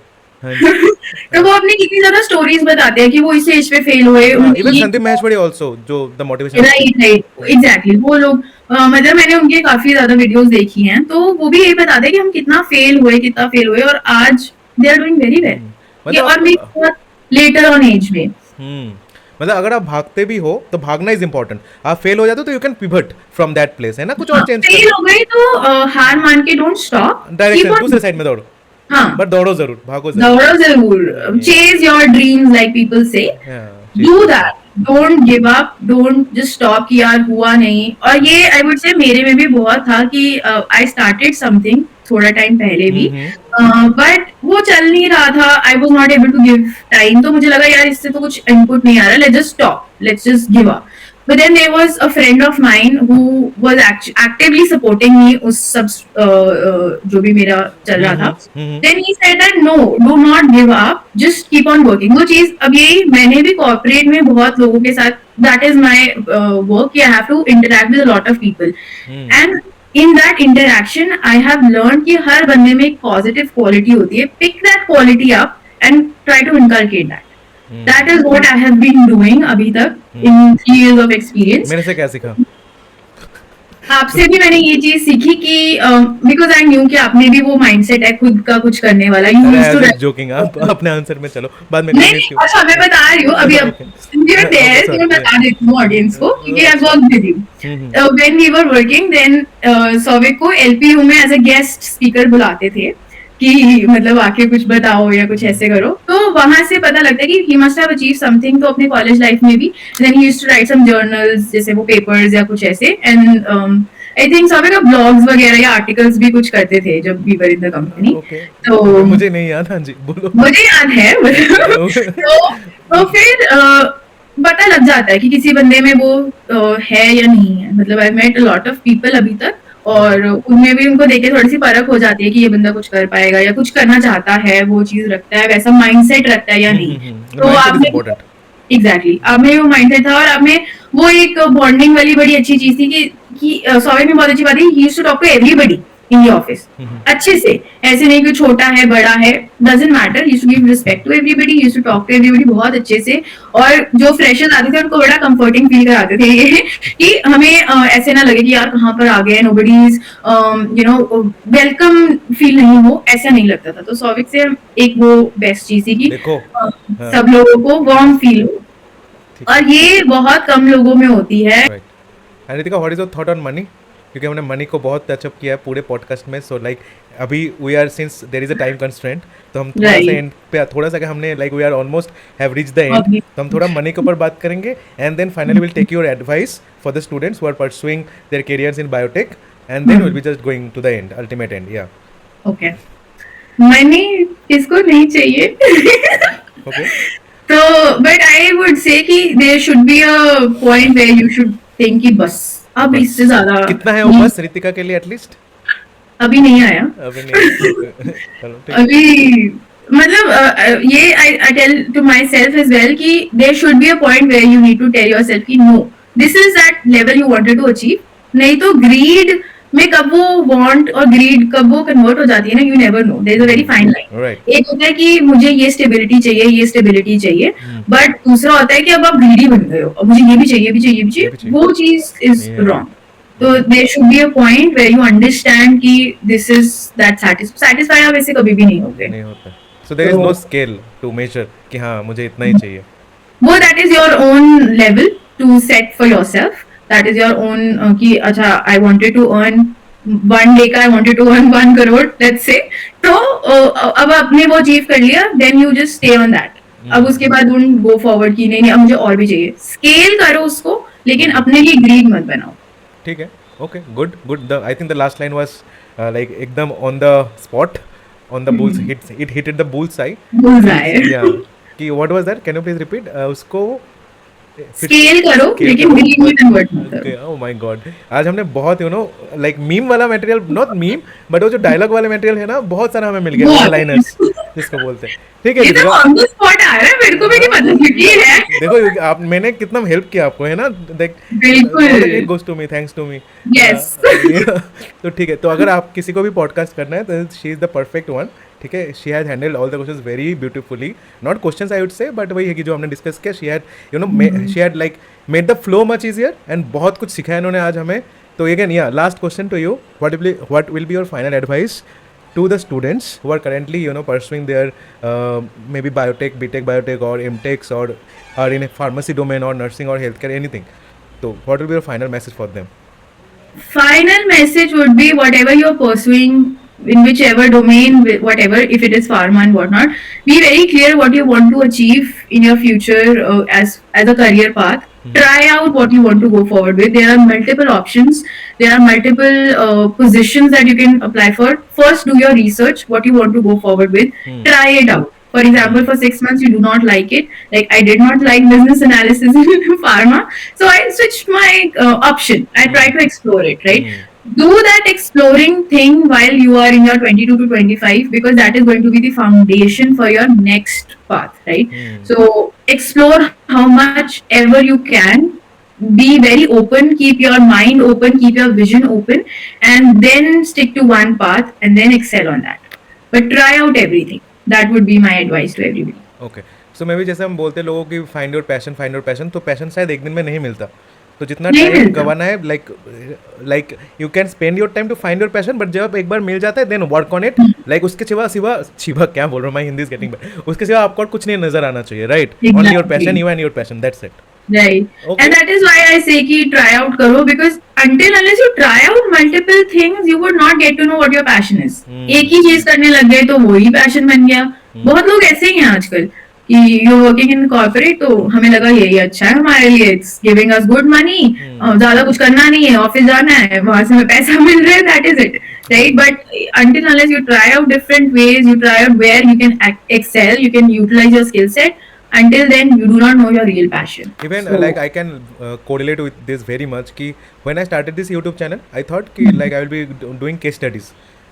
हाँ जी। तो वो अपनी कितनी ज्यादा स्टोरीज बताते हैं कि वो इस एज पे फेल हुए, हाँ, उन्हें इवन ये संदीप माहेश्वरी ऑल्सो, जो the motivation speak. Right right exactly वो लोग मतलब मैंने उनके काफी ज्यादा वीडियोस देखी हैं, तो वो भी यही बताते हैं कि हम कितना फेल हुए और आज they are doing very well. ये और भी मतलब बहुत लेटर ऑन एज में। हम्म, मतलब अगर आप भागते भी हो तो भागना इज इंपॉर्टेंट। आप फेल हो जाते हो तो you can pivot from that place, है ना, कुछ और हाँ, चेंज फेल करो, हो गई तो हार मान के डोंट स्टॉप, कीप डायरेक्शन दूसरे ऑन। साइड में दौड़ो, हाँ, बट दौड़ो जरूर, भागो जरूर। दौड़ो जरूर, ये chase your dreams like people से, हाँ, चीज डू करते हैं। That, don't give up, don't just stop कि यार हुआ नहीं। और ये आई वुड से मेरे में भी बहुत था कि आई स्टार्टेड समथिंग थोड़ा टाइम पहले भी, हम्म, बट वो चल नहीं रहा था, I was not able to give time, तो मुझे लगा यार इससे तो कुछ इनपुट नहीं आ रहा, let's just stop, let's just give up. But then there was a friend of mine who was actively supporting me उस सब जो भी मेरा चल रहा था। हम्म, Then he said that no, do not give up, just keep on working. वो चीज अब यही मैंने भी कॉर्पोरेट में बहुत लोगों के साथ, that is my work, I have to interact with a lot of people, and in that interaction I have learned कि हर बंदे में एक positive quality होती है, pick that quality up and try to inculcate that. That is what I have been doing अभी तक in 3 years of experience. मेरे से क्या सीखा? आपसे भी मैंने ये चीज सीखी कि बिकॉज आई न्यू कि आपने भी वो माइंडसेट है खुद का कुछ करने वाला, यू अरे यूज्ड टू। जस्ट जोकिंग, आप अपने आंसर में चलो, बाद में नहीं कंफ्यूज नहीं, क्यों? अच्छा मैं बता रही हूँ अभी, अब Okay. सिंधी में Okay, है तो sorry, मैं बता देती हूँ ऑडियंस को क्योंकि I work with you. When we were working then Souvik को एलपीयू में एज अ गेस्ट स्पीकर बुलाते थे कि मतलब आके कुछ बताओ या कुछ ऐसे करो, तो वहां से पता लगता है कि he must have achieve something. तो अपने कॉलेज लाइफ में भी then he used to write some journals, जैसे वो पेपर्स या कुछ ऐसे, एंड आई थिंक सौविक का ब्लॉग्स वगैरह या आर्टिकल्स भी कुछ करते थे जब we were in the company. Okay, तो मुझे नहीं याद, हाँ जी बोलो। मुझे याद है तो फिर पता लग जाता है कि किसी बंदे में वो है या नहीं है। मतलब I met a lot of people अभी तक, और उनमें भी उनको देखे थोड़ी सी परख हो जाती है कि ये बंदा कुछ कर पाएगा या कुछ करना चाहता है, वो चीज रखता है, वैसा माइंडसेट रखता है या नहीं। तो माइंडसेट आप इज में इम्पोर्टेंट। एग्जैक्टली आप में वो माइंडसेट था, और आप में वो एक बॉन्डिंग वाली बड़ी अच्छी चीज थी कि सौरभ में बहुत अच्छी बात है, he used to talk to everybody in the office अच्छे से, ऐसे नहीं कि छोटा है बड़ा है, doesn't matter, used to give respect to everybody, used to talk to everybody बहुत अच्छे से। और जो फ्रेशर्स आते थे उनको बड़ा कंफर्टिंग फील कराते थे ये कि हमें ऐसे ना लगे कि यार कहाँ पर आ गए, nobody is you know welcome feel नहीं हो, ऐसा नहीं लगता था। तो सौविक से एक वो बेस्ट चीज थी कि देखो, हाँ, सब लोगों को वार्म फील हो, ठीक है, और ये बहुत कम लोगों में होती है। Right. And Ritika, what is your thought on money? क्योंकि हमने मनी को बहुत टचअप किया है पूरे पॉडकास्ट में, सो लाइक अभी we are, since there is a time constraint, तो हम थोड़ा सा Right. एंड पे, थोड़ा सा कि हमने like we are almost have reach the end, Okay. तो हम थोड़ा मनी के ऊपर बात करेंगे, and then finally will take your advice for the students who are pursuing their careers in biotech, and then will be just going to the end, ultimate end, या okay, money किसको नहीं चाहिए okay. तो but I would say कि there should be a point where you should think कि बस अब इससे ज्यादा कितना है वो बस रितिका के लिए एटलीस्ट? अभी नहीं आया। अभी नहीं, चलो ठीक है। अभी मतलब ये I tell to my self as well कि there should be a point where you need to tell your self कि no, this is that level you wanted to achieve. नहीं तो ग्रीड में कब वो वांट और ग्रीड कब वो कन्वर्ट हो जाती है ना, you never know, there is a very fine line. Right, एक होता है कि मुझे ये स्टेबिलिटी चाहिए, ये स्टेबिलिटी चाहिए, बट दूसरा होता है कि अब आप ग्रीडी बन गए हो, अब मुझे ये भी चाहिए, भी चाहिए, भी ये भी चाहिए, चाहिए। वो चीज is Yeah. Wrong. So there should be a point where you understand कि this is that satisfied आप ऐसे कभी भी नहीं होगे। नहीं होता, सो देयर इज तो नो स्केल टू मेजर कि हाँ मुझे इतना ही चाहिए। वो that is your own level to set for yourself, that is your own कि अच्छा I wanted to earn one day का I wanted to earn 1 crore let's say, तो अब आपने वो अचीव कर लिया, then you just stay on that। अब उसके बाद don't go forward कि नहीं नहीं अब मुझे और भी चाहिए, स्केल करो उसको, लेकिन अपने लिए ग्रीड मत बनाओ। ठीक है. Okay, good, good. The I think the last line was like एकदम on the spot, on the bull's hit. It hit the bullseye. Bullseye. Yeah. कि what was that? Can you please repeat? उसको फिर scale करो scale लेकिन करो. Believe में convert मत Okay, करो. oh my God. आज हमने बहुत लाइक मीम वाला मटेरियल, नॉट मीम बट वो जो डायलॉग वाले मटेरियल है ना, बहुत सारा हमें मिल गया, वन लाइनर्स बहुत. जिसको बोलते हैं. ठीक है ये तो रितिका. ऑन द स्पॉट आ रहा है, मेरे को भी नहीं पता क्योंकि ये है. देखो आप, मैंने कितना हेल्प किया आपको, है ना. देख, बिल्कुल. Goes to me, thanks to me. Yes. तो ठीक है, तो अगर आप किसी को भी पॉडकास्ट करना है तो she is the perfect one. ठीक है, she has handled all the questions very beautifully. Not questions I would say, but वही है कि जो हमने डिस्कस किया, she had she had like made the flow much easier and बहुत कुछ सिखाया इन्होंने आज हमें. तो अगेन या last question to you, what will be your final advice to the students who are currently pursuing their maybe biotech, BTech, biotech or MTechs, or are in a pharmacy domain or nursing or healthcare, anything. So what will be your final message for them? Final message would be whatever you're pursuing in whichever domain, whatever, if it is pharma and whatnot, be very clear what you want to achieve in your future as a career path. Try out what you want to go forward with. There are multiple options. There are multiple positions that you can apply for. First, do your research. What you want to go forward with. Try it out. For example, for 6 months you do not like it. Like I did not like business analysis in pharma, so I switched my option. I tried to explore it. Right. Do that exploring thing while you are in your 22 to 25, because that is going to be the foundation for your next path, right? So explore how much ever you can. Be very open, keep your mind open, keep your vision open, and then stick to one path and then excel on that. But try out everything. That would be my advice to everybody. Okay, so may be जैसे हम बोलते हैं लोगों की find your passion, तो passion शायद एक दिन में नहीं मिलता. तो जितना नहीं टाइम मिलता. गवाना है, like you can spend your time to find your passion, but जब एक बार मिल जाता है then work on it. Like उसके सिवा सिवा सिवा क्या बोल रहा हूँ मैं, हिंदी इज गेटिंग बैड. उसके सिवा आपको और कुछ नहीं नजर आना चाहिए, right? Only your passion, you and your passion, that's it. Right. Okay. And that is why I say ki try out karo, because until unless you try out multiple things, you would not get to know what your passion is. एक ही चीज करने लग गए तो वही passion बन गया. बहुत लोग ऐसे ही हैं आजकल कि यू वर्किंग इन कॉर्पोरेट, तो हमें लगा यही अच्छा है हमारे लिए, it's giving us good money, ज्यादा कुछ करना नहीं है, ऑफिस जाना है, वहां से हमें पैसा मिल रहा है, that is it, right? But until unless you try out different ways, you try out where you can excel, you can utilize your skill set. Until then, you do not know your real passion. Even So, like I can correlate with this very much कि when I started this YouTube channel, I thought कि like I will be doing case studies.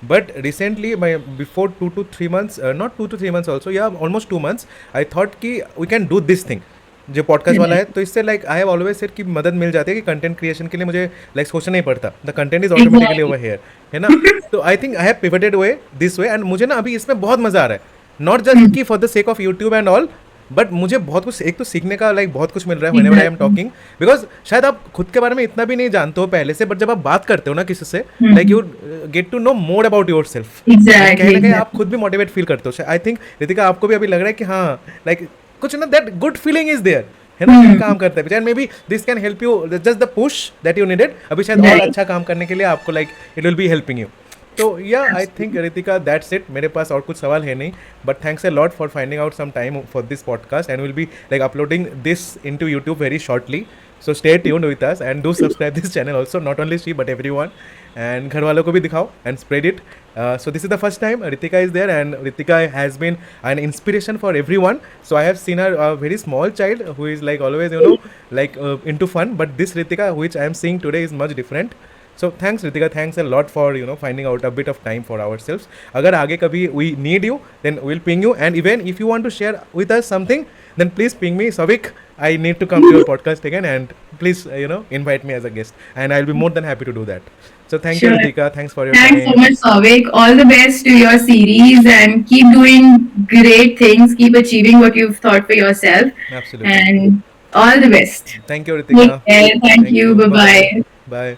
But recently, before 2 to 3 months, not 2 to 3 months also, yeah, almost 2 months, I thought कि we can do this thing. जो podcast वाला है, तो इससे like I have always said कि मदद मिल जाती है कि कंटेंट क्रिएशन के लिए मुझे लाइक सोचना नहीं पड़ता. The content is automatically over here, है ना. तो I think I have pivoted way this way, and मुझे ना अभी इसमें बहुत मजा आ रहा है. नॉट जस्ट कि for the sake of YouTube and all, but मुझे बहुत कुछ एक तो सीखने का लाइक बहुत कुछ मिल रहा है whenever I am talking. Because शायद आप खुद के बारे में इतना भी नहीं जानते हो पहले से, बट जब आप बात करते हो ना किसी से, like you get to know more about yourself. Exactly, कहीं ना कहीं आप exactly. खुद भी मोटिवेट फील करते हो. आई थिंक रितिका आपको भी अभी लग रहा है कि हाँ लाइक कुछ ना that good feeling is there, है ना. क्या काम करते हैं, and maybe this can help you, just the push that you needed अभी शायद और Right. अच्छा काम करने के लिए आपको like it will be helping you. तो या I think Ritika that's it. मेरे पास और कुछ सवाल है नहीं, but thanks a lot for finding out some time for this podcast, and will be like uploading this into YouTube very shortly. So stay tuned with us and do subscribe this channel also, not only she but everyone. And घर वालों को भी दिखाओ and spread it. So this is the first time Ritika is there, and Ritika has been an inspiration for everyone. So I have seen her a very small child who is like always like into fun, but this Ritika which I am seeing today is much different. So thanks Ritika, thanks a lot for finding out a bit of time for ourselves. अगर आगे कभी we need you, then we'll ping you, and even if you want to share with us something, then please ping me, Savik. I need to come to your podcast again, and please invite me as a guest, and I'll be more than happy to do that. So thank you Sure. Ritika, thanks for your Thanks time. so much, Savik. All the best to your series, and keep doing great things. Keep achieving what you've thought for yourself, Absolutely. and all the best. Thank you Ritika. Take care. Thank you. Bye bye. Bye.